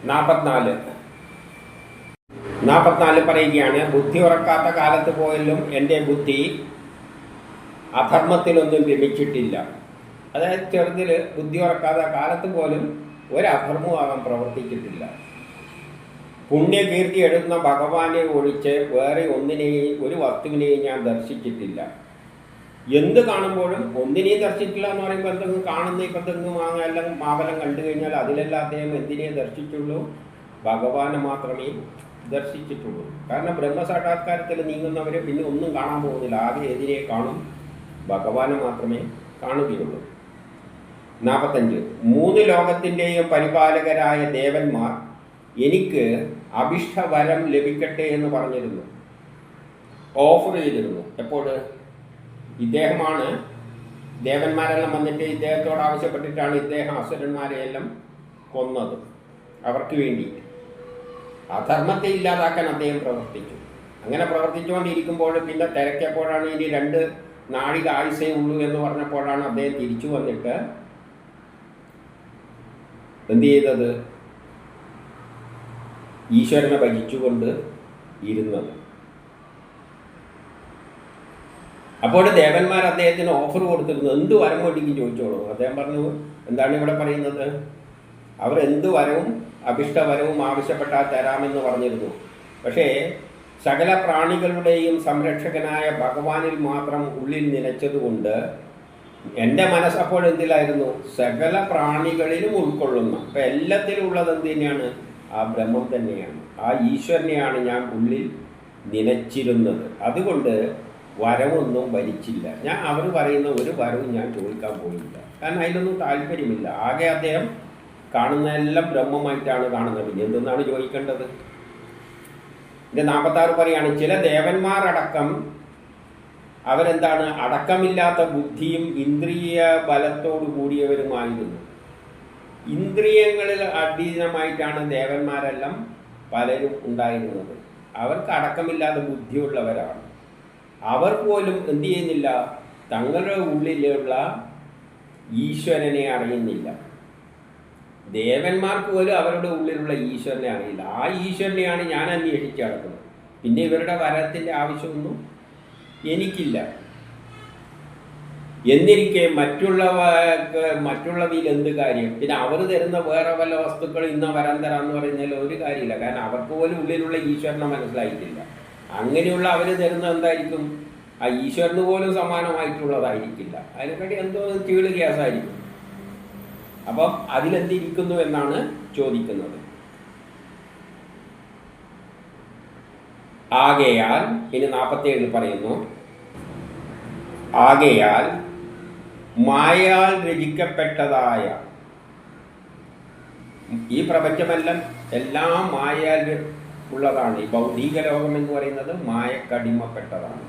A: 44 പറയുകയാണ്, ബുദ്ധി ഉറക്കാത്ത കാലത്ത് പോലും എൻ്റെ ബുദ്ധി അധർമ്മത്തിലൊന്നും രമിച്ചിട്ടില്ല. അതായത് ചെറുതിൽ ബുദ്ധി ഉറക്കാത്ത കാലത്ത് പോലും ഒരധർമ്മവും അവൻ പ്രവർത്തിച്ചിട്ടില്ല. പുണ്യകീർത്തി എടുക്കുന്ന ഭഗവാനെ ഒഴിച്ച് വേറെ ഒരു വസ്തുവിനെയും ഞാൻ ദർശിച്ചിട്ടില്ല. എന്ത് കാണുമ്പോഴും ഒന്നിനെയും ദർശിച്ചില്ല എന്ന് പറയുമ്പോൾ എന്തെങ്കിലും കാണുന്ന ഇപ്പം അല്ലെങ്കിൽ മാവലം കണ്ടു കഴിഞ്ഞാൽ അതിലെല്ലാം അദ്ദേഹം എന്തിനേ ദർശിച്ചുള്ളൂ? ഭഗവാനെ മാത്രമേ ദർശിച്ചിട്ടുള്ളൂ. കാരണം ബ്രഹ്മസാക്ഷാത്കാരത്തിൽ നീങ്ങുന്നവർ പിന്നെ ഒന്നും കാണാൻ പോകുന്നില്ല. ആകെ എതിരെ കാണും? ഭഗവാനെ മാത്രമേ കാണുകയുള്ളൂ. 45 3 ലോകത്തിൻ്റെയും പരിപാലകരായ ദേവന്മാർ എനിക്ക് അഭിഷ്ടവരം ലഭിക്കട്ടെ എന്ന് പറഞ്ഞിരുന്നു, ഓഫർ ചെയ്തിരുന്നു. എപ്പോൾ? ഇദ്ദേഹമാണ്, ദേവന്മാരെല്ലാം വന്നിട്ട് ഇദ്ദേഹത്തോട് ആവശ്യപ്പെട്ടിട്ടാണ് ഇദ്ദേഹം അസുരന്മാരെയെല്ലാം കൊന്നത്. അവർക്ക് വേണ്ടി അധർമ്മത്തെ ഇല്ലാതാക്കാൻ അദ്ദേഹം പ്രവർത്തിച്ചു. അങ്ങനെ പ്രവർത്തിച്ചുകൊണ്ടിരിക്കുമ്പോൾ പിന്നെ തിരക്കിയപ്പോഴാണ് ഇനി 2 നാഴിക ആയുസേ ഉള്ളൂ എന്ന് പറഞ്ഞപ്പോഴാണ് അദ്ദേഹം തിരിച്ചു വന്നിട്ട് എന്ത് ചെയ്തത്? ഈശ്വരനെ ഭജിച്ചുകൊണ്ട് ഇരുന്നത്. അപ്പോൾ ദേവന്മാർ അദ്ദേഹത്തിന് ഓഫർ കൊടുത്തിരുന്നു, എന്ത് വരം വേണ്ടിക്കും ചോദിച്ചോളൂ. അദ്ദേഹം പറഞ്ഞു, എന്താണ് ഇവിടെ പറയുന്നത്? അവർ എന്ത് വരവും അഭിഷ്ടവരവും ആവശ്യപ്പെട്ടാൽ തരാമെന്ന് പറഞ്ഞിരുന്നു. പക്ഷേ സകല പ്രാണികളുടെയും സംരക്ഷകനായ ഭഗവാനിൽ മാത്രം ഉള്ളിൽ നിലച്ചതുകൊണ്ട് എൻ്റെ മനസ്സപ്പോൾ എന്തിലായിരുന്നു? സകല പ്രാണികളിലും ഉൾക്കൊള്ളുന്ന, അപ്പം എല്ലാത്തിലും ഉള്ളത് എന്ത് തന്നെയാണ്? ആ ബ്രഹ്മം തന്നെയാണ്, ആ ഈശ്വരനെയാണ് ഞാൻ ഉള്ളിൽ നിലച്ചിരുന്നത്. അതുകൊണ്ട് വരവൊന്നും ഭരിച്ചില്ല. ഞാൻ അവർ പറയുന്ന ഒരു വരവും ഞാൻ ചോദിക്കാൻ പോയില്ല. കാരണം അതിലൊന്നും താല്പര്യമില്ല. ആകെ അദ്ദേഹം കാണുന്നതെല്ലാം ബ്രഹ്മമായിട്ടാണ് കാണുന്നത്. പിന്നെ എന്തെന്നാണ് ചോദിക്കേണ്ടത്? ഇത് 46 പറയാണ്, ചില ദേവന്മാരടക്കം അവരെന്താണ്? അടക്കമില്ലാത്ത ബുദ്ധിയും ഇന്ദ്രിയ ബലത്തോടു കൂടിയവരുമായിരുന്നു. ഇന്ദ്രിയങ്ങളിൽ അധീനമായിട്ടാണ് ദേവന്മാരെല്ലാം പലരും ഉണ്ടായിരുന്നത്. അവർക്ക് അടക്കമില്ലാത്ത ബുദ്ധിയുള്ളവരാണ്. അവർ പോലും എന്ത് ചെയ്യുന്നില്ല? തങ്ങളുടെ ഉള്ളിലുള്ള ഈശ്വരനെ അറിയുന്നില്ല. ദേവന്മാർക്ക് പോലും അവരുടെ ഉള്ളിലുള്ള ഈശ്വരനെ അറിയില്ല. ആ ഈശ്വരനെയാണ് ഞാൻ അന്വേഷിച്ച് നടക്കുന്നത്. പിന്നെ ഇവരുടെ വരത്തിൻ്റെ ആവശ്യമൊന്നും എനിക്കില്ല. എന്നിരിക്കെ മറ്റുള്ളതിൽ എന്ത് കാര്യം? പിന്നെ അവർ തരുന്ന വേറെ വല്ല വസ്തുക്കൾ ഇന്ന വരാൻ തരാമെന്ന് പറയുന്നതിൽ ഒരു കാര്യമില്ല. കാരണം അവർക്ക് പോലും ഉള്ളിലുള്ള ഈശ്വരനെ മനസ്സിലായിട്ടില്ല. അങ്ങനെയുള്ള അവർ തരുന്നത് എന്തായിരിക്കും? ആ ഈശ്വരന് പോലും സമാനമായിട്ടുള്ളതായിരിക്കില്ല. അതിനെക്കാട്ടി എന്തോ ചീള് ഗ്യാസായിരിക്കും. അപ്പം അതിലെന്തിരിക്കുന്നു എന്നാണ് ചോദിക്കുന്നത്. ആകയാൽ ഇനി 47 പറയുന്നു, ആകയാൽ മായയാൽ രചിക്കപ്പെട്ടതായ ഈ പ്രപഞ്ചമെല്ലാം എല്ലാം മായയാൽ ഉള്ളതാണ്. ഈ ഭൗതിക ലോകം എന്ന് പറയുന്നത് മായക്കടിമപ്പെട്ടതാണ്.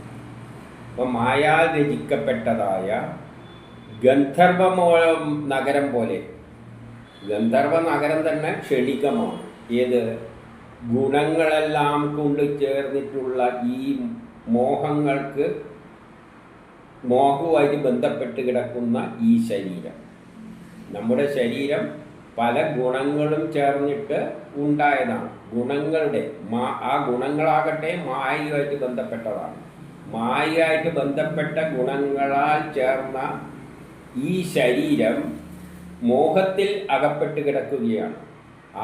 A: അപ്പം മായാൽ രചിക്കപ്പെട്ടതായ ഗന്ധർവ നഗരം പോലെ, ഗന്ധർവ നഗരം തന്നെ ക്ഷണികമാണ്. ഏത്? ഗുണങ്ങളെല്ലാം കൊണ്ട് ചേർന്നിട്ടുള്ള ഈ മോഹങ്ങൾക്ക്, മോഹവുമായിട്ട് ബന്ധപ്പെട്ട് കിടക്കുന്ന ഈ ശരീരം, നമ്മുടെ ശരീരം പല ഗുണങ്ങളും ചേർന്നിട്ട് ഉണ്ടായതാണ്. ഗുണങ്ങളുടെ ആ ഗുണങ്ങളാകട്ടെ മായയുമായിട്ട് ബന്ധപ്പെട്ടതാണ്. മായയായിട്ട് ബന്ധപ്പെട്ട ഗുണങ്ങളാൽ ചേർന്ന ഈ ശരീരം മോഹത്തിൽ അകപ്പെട്ട് കിടക്കുകയാണ്.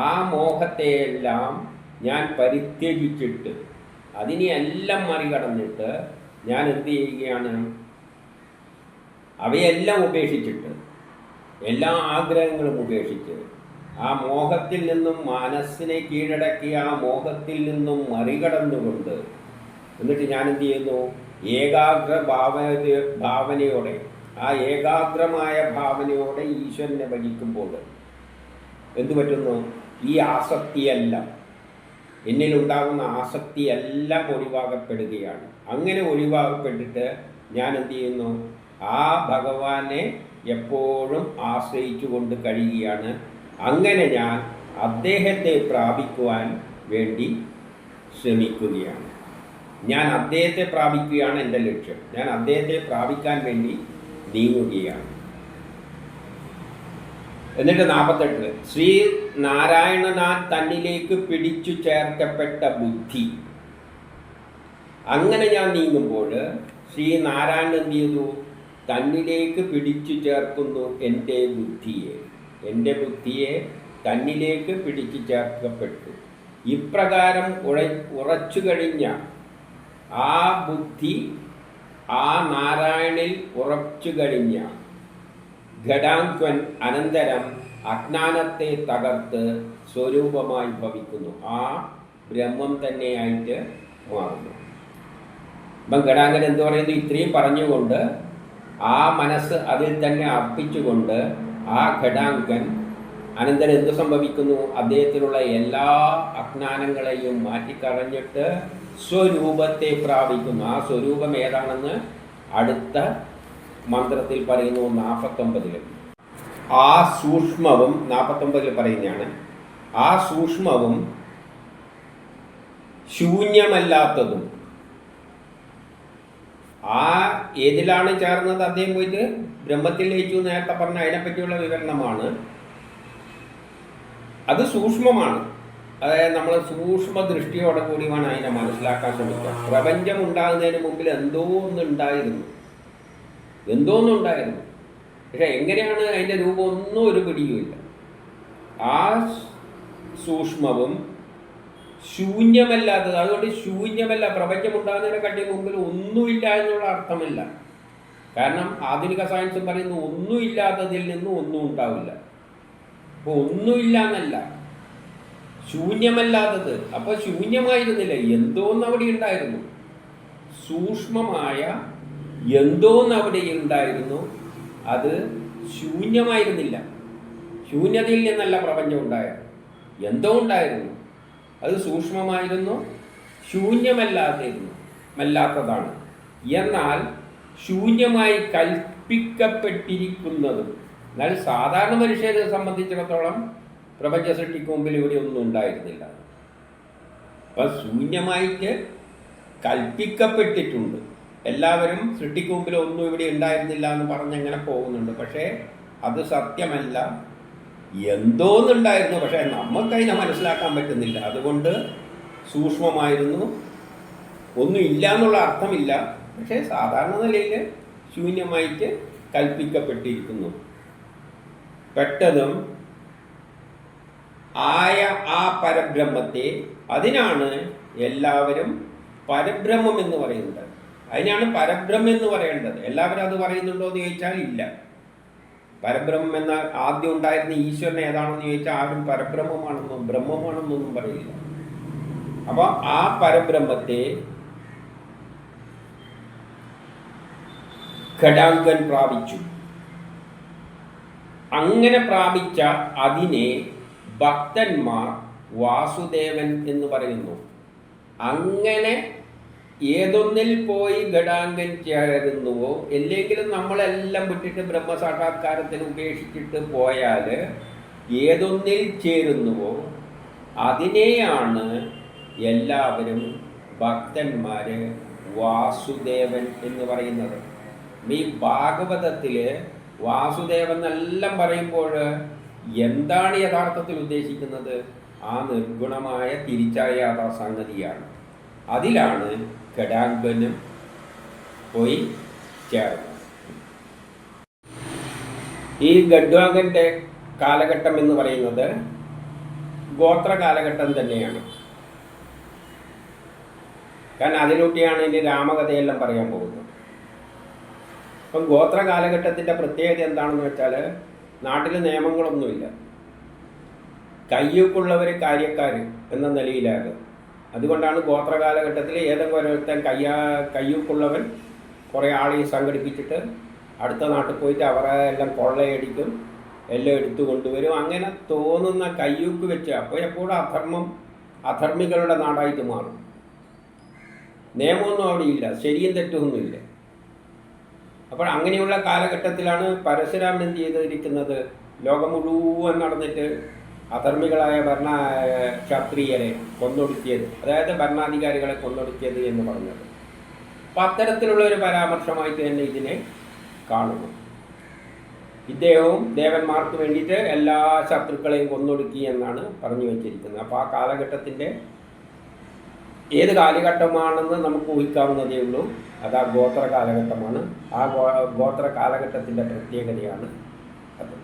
A: ആ മോഹത്തെയെല്ലാം ഞാൻ പരിത്യജിച്ചിട്ട്, അതിനെയെല്ലാം മറികടന്നിട്ട് ഞാൻ എന്ത് ചെയ്യുകയാണ്? അവയെല്ലാം ഉപേക്ഷിച്ചിട്ട്, എല്ലാ ആഗ്രഹങ്ങളും ഉപേക്ഷിച്ച്, ആ മോഹത്തിൽ നിന്നും മനസ്സിനെ കീഴടക്കി ആ മോഹത്തിൽ നിന്നും മറികടന്നുകൊണ്ട് എന്നിട്ട് ഞാൻ എന്ത് ചെയ്യുന്നു? ഏകാഗ്ര ഭാവനയോടെ, ആ ഏകാഗ്രമായ ഭാവനയോടെ ഈശ്വരനെ ഭജിക്കുമ്പോൾ എന്തു പറ്റുന്നു? ഈ ആസക്തിയെല്ലാം, എന്നിലുണ്ടാകുന്ന ആസക്തിയെല്ലാം ഒഴിവാക്കപ്പെടുകയാണ്. അങ്ങനെ ഒഴിവാക്കപ്പെട്ടിട്ട് ഞാൻ എന്ത് ചെയ്യുന്നു? ആ ഭഗവാനെ എപ്പോഴും ആശ്രയിച്ചു കൊണ്ട് കഴിയുകയാണ്. അങ്ങനെ ഞാൻ അദ്ദേഹത്തെ പ്രാപിക്കുവാൻ വേണ്ടി ശ്രമിക്കുകയാണ്. ഞാൻ അദ്ദേഹത്തെ പ്രാപിക്കുകയാണ് എൻ്റെ ലക്ഷ്യം. ഞാൻ അദ്ദേഹത്തെ പ്രാപിക്കാൻ വേണ്ടി നീങ്ങുകയാണ്. എന്നിട്ട് 48 ശ്രീ നാരായണനാൽ തന്നിലേക്ക് പിടിച്ചു ചേർക്കപ്പെട്ട ബുദ്ധി. അങ്ങനെ ഞാൻ നീങ്ങുമ്പോൾ ശ്രീ നാരായണൻ എന്ത് ചെയ്തു? തന്നിലേക്ക് പിടിച്ചു ചേർക്കുന്നു എൻ്റെ ബുദ്ധിയെ. എൻ്റെ ബുദ്ധിയെ തന്നിലേക്ക് പിടിച്ചു ചേർക്കപ്പെട്ടു. ഇപ്രകാരം ഉറച്ചു കഴിഞ്ഞ ആ ബുദ്ധി ആ നാരായണിൽ ഉറച്ചു കഴിഞ്ഞ ഘടാങ്ക്വൻ അനന്തരം അജ്ഞാനത്തെ തകർത്ത് സ്വരൂപമായി ഭവിക്കുന്നു. ആ ബ്രഹ്മം തന്നെയായിട്ട് മാറുന്നു. അപ്പം ഘടാങ്കൻ എന്ത് പറയുന്നു? ഇത്രയും പറഞ്ഞുകൊണ്ട് ആ മനസ്സ് അതിൽ തന്നെ അർപ്പിച്ചുകൊണ്ട് ആ ഘടാങ്കൻ അനന്തരം എന്ത് സംഭവിക്കുന്നു? അദ്ദേഹത്തിലുള്ള എല്ലാ അജ്ഞാനങ്ങളെയും മാറ്റിക്കളഞ്ഞിട്ട് സ്വരൂപത്തെ പ്രാപിക്കുന്നു. ആ സ്വരൂപം ഏതാണെന്ന് അടുത്ത മന്ത്രത്തിൽ പറയുന്നു 49. ആ സൂക്ഷ്മവും 49 പറയുന്നതാണ്. ആ സൂക്ഷ്മവും ശൂന്യമല്ലാത്തതും. ആ ഏതിലാണ് ചേർന്നത്? അദ്ദേഹം പോയിട്ട് ബ്രഹ്മത്തിൽ ലയിച്ചു നേരത്തെ പറഞ്ഞ അതിനെപ്പറ്റിയുള്ള വിവരണമാണ്. അത് സൂക്ഷ്മമാണ്. അതായത് നമ്മൾ സൂക്ഷ്മ ദൃഷ്ടിയോടെ കൂടി വേണം അതിനെ മനസ്സിലാക്കാൻ ശ്രമിക്കുക. പ്രപഞ്ചം ഉണ്ടാകുന്നതിന് മുമ്പിൽ എന്തോന്നുണ്ടായിരുന്നു. പക്ഷെ എങ്ങനെയാണ് അതിൻ്റെ രൂപം ഒന്നും ഒരു പിടിയുമില്ല. ആ സൂക്ഷ്മവും ശൂന്യമല്ലാത്തത്. അതുകൊണ്ട് ശൂന്യമല്ല, പ്രപഞ്ചം ഉണ്ടാകുന്നതിനെക്കാട്ടി മുമ്പിൽ ഒന്നുമില്ല എന്നുള്ള അർത്ഥമില്ല. കാരണം ആധുനിക സയൻസും പറയുന്നു ഒന്നുമില്ലാത്തതിൽ നിന്നും ഒന്നും ഉണ്ടാവില്ല. അപ്പോൾ ഒന്നുമില്ല എന്നല്ല, ശൂന്യമല്ലാത്തത്. അപ്പോൾ ശൂന്യമായിരുന്നില്ല, എന്തോന്ന് അവിടെ ഉണ്ടായിരുന്നു. സൂക്ഷ്മമായ എന്തോന്ന് അവിടെ ഉണ്ടായിരുന്നു, അത് ശൂന്യമായിരുന്നില്ല. ശൂന്യതയിൽ നിന്നല്ല പ്രപഞ്ചം ഉണ്ടായത്, എന്തോ ഉണ്ടായിരുന്നു, അത് സൂക്ഷ്മമായിരുന്നു, ശൂന്യമല്ലാത്തതാണ്. എന്നാൽ ശൂന്യമായി കൽപ്പിക്കപ്പെട്ടിരിക്കുന്നതും. എന്നാൽ സാധാരണ മനുഷ്യരെ സംബന്ധിച്ചിടത്തോളം പ്രപഞ്ച സൃഷ്ടിക്ക് മുമ്പിൽ ഇവിടെ ഒന്നും ഉണ്ടായിരുന്നില്ല. അപ്പം ശൂന്യമായിട്ട് കൽപ്പിക്കപ്പെട്ടിട്ടുണ്ട്. എല്ലാവരും സൃഷ്ടിക്ക് മുമ്പിൽ ഒന്നും ഇവിടെ ഉണ്ടായിരുന്നില്ല എന്ന് പറഞ്ഞങ്ങനെ പോകുന്നുണ്ട്. പക്ഷേ അത് സത്യമല്ല, എന്തോന്നുണ്ടായിരുന്നു. പക്ഷേ നമുക്കതിനെ മനസ്സിലാക്കാൻ പറ്റുന്നില്ല. അതുകൊണ്ട് സൂക്ഷ്മമായിരുന്നു, ഒന്നും ഇല്ല എന്നുള്ള അർത്ഥമില്ല. പക്ഷേ സാധാരണ നിലയിൽ ശൂന്യമായിട്ട് കൽപ്പിക്കപ്പെട്ടിരിക്കുന്നു. പെട്ടതും ആയ ആ പരബ്രഹ്മത്തെ, അതിനാണ് എല്ലാവരും പരബ്രഹ്മം എന്ന് പറയുന്നത്. അതിനാണ് പരബ്രഹ്മം എന്ന് പറയേണ്ടത്. എല്ലാവരും അത് പറയുന്നുണ്ടോ എന്ന് ചോദിച്ചാൽ ഇല്ല. പരബ്രഹ്മം എന്ന ആദ്യം ഉണ്ടായിരുന്ന ഈശ്വരൻ ഏതാണെന്ന് ചോദിച്ചാൽ ആരും പരബ്രഹ്മമാണെന്നും ബ്രഹ്മമാണെന്നൊന്നും പറയില്ല. അപ്പോൾ ആ പരബ്രഹ്മത്തെ ഘടാങ്കൻ പ്രാപിച്ചു. അങ്ങനെ പ്രാപിച്ച അതിനെ ഭക്തന്മാർ വാസുദേവൻ എന്ന് പറയുന്നു. അങ്ങനെ ഏതൊന്നിൽ പോയി ഘടാങ്കൻ ചേരുന്നുവോ, അല്ലെങ്കിലും നമ്മളെല്ലാം വിട്ടിട്ട് ബ്രഹ്മസാക്ഷാത്കാരത്തിന് ഉപേക്ഷിച്ചിട്ട് പോയാൽ ഏതൊന്നിൽ ചേരുന്നുവോ അതിനെയാണ് എല്ലാവരും ഭക്തന്മാർ വാസുദേവൻ എന്ന് പറയുന്നത്. ഈ ഭാഗവതത്തിൽ വാസുദേവൻ എന്നെല്ലാം പറയുമ്പോൾ എന്താണ് യഥാർത്ഥത്തിൽ ഉദ്ദേശിക്കുന്നത്? ആ നിർഗുണമായ തിരിച്ചറിയാത്ത സംഗതിയാണ്. അതിലാണ് ഘടാങ്കനും പോയി ചേർന്നത്. ഈ ഘടാങ്കൻ്റെ കാലഘട്ടം എന്ന് പറയുന്നത് ഗോത്ര കാലഘട്ടം തന്നെയാണ്. കാരണം അതിലൂട്ടിയാണ് ഇനി രാമകഥയെല്ലാം പറയാൻ പോകുന്നത്. അപ്പം ഗോത്ര കാലഘട്ടത്തിൻ്റെ പ്രത്യേകത എന്താണെന്ന് വെച്ചാൽ നാട്ടിൽ നിയമങ്ങളൊന്നുമില്ല. കയ്യൂക്കുള്ളവർ കാര്യക്കാർ എന്ന നിലയിലാണ്. അതുകൊണ്ടാണ് ഗോത്ര കാലഘട്ടത്തിൽ ഏതെങ്കിലും ഒരുത്തൻ കയ്യൂക്കുള്ളവൻ കുറേ ആളെ സംഘടിപ്പിച്ചിട്ട് അടുത്ത നാട്ടിൽ പോയിട്ട് അവരെ എല്ലാം കൊള്ളയടിക്കും, എല്ലാം എടുത്തു കൊണ്ടുവരും. അങ്ങനെ തോന്നുന്ന കയ്യൂക്ക് വെച്ച് അപ്പോൾ എപ്പോഴും അധർമ്മികളുടെ നാടായിട്ട് മാറും. നിയമമൊന്നും അവിടെ ഇല്ല, ശരിയും തെറ്റൊന്നുമില്ല. അപ്പോൾ അങ്ങനെയുള്ള കാലഘട്ടത്തിലാണ് പരശുരാമൻ എന്ത് ചെയ്തിരിക്കുന്നത്? ലോകം മുഴുവൻ നടന്നിട്ട് അധർമ്മികളായ ക്ഷത്രിയരെ കൊന്നൊടുക്കിയത്, അതായത് ഭരണാധികാരികളെ കൊന്നൊടുക്കിയത് എന്ന് പറഞ്ഞത്. അപ്പം അത്തരത്തിലുള്ള ഒരു പരാമർശമായിട്ട് തന്നെ ഇതിനെ കാണുന്നു. ഇദ്ദേഹവും ദേവന്മാർക്ക് വേണ്ടിയിട്ട് എല്ലാ ശത്രുക്കളെയും കൊന്നൊടുക്കി എന്നാണ് പറഞ്ഞു വച്ചിരിക്കുന്നത്. അപ്പോൾ ആ കാലഘട്ടത്തിൻ്റെ ഏത് കാലഘട്ടമാണെന്ന് നമുക്ക് ഊഹിക്കാവുന്നതേ ഉള്ളൂ. അത് ആ ഗോത്ര കാലഘട്ടമാണ്. ആ ഗോത്ര കാലഘട്ടത്തിൻ്റെ പ്രത്യേകതയാണ് അത്.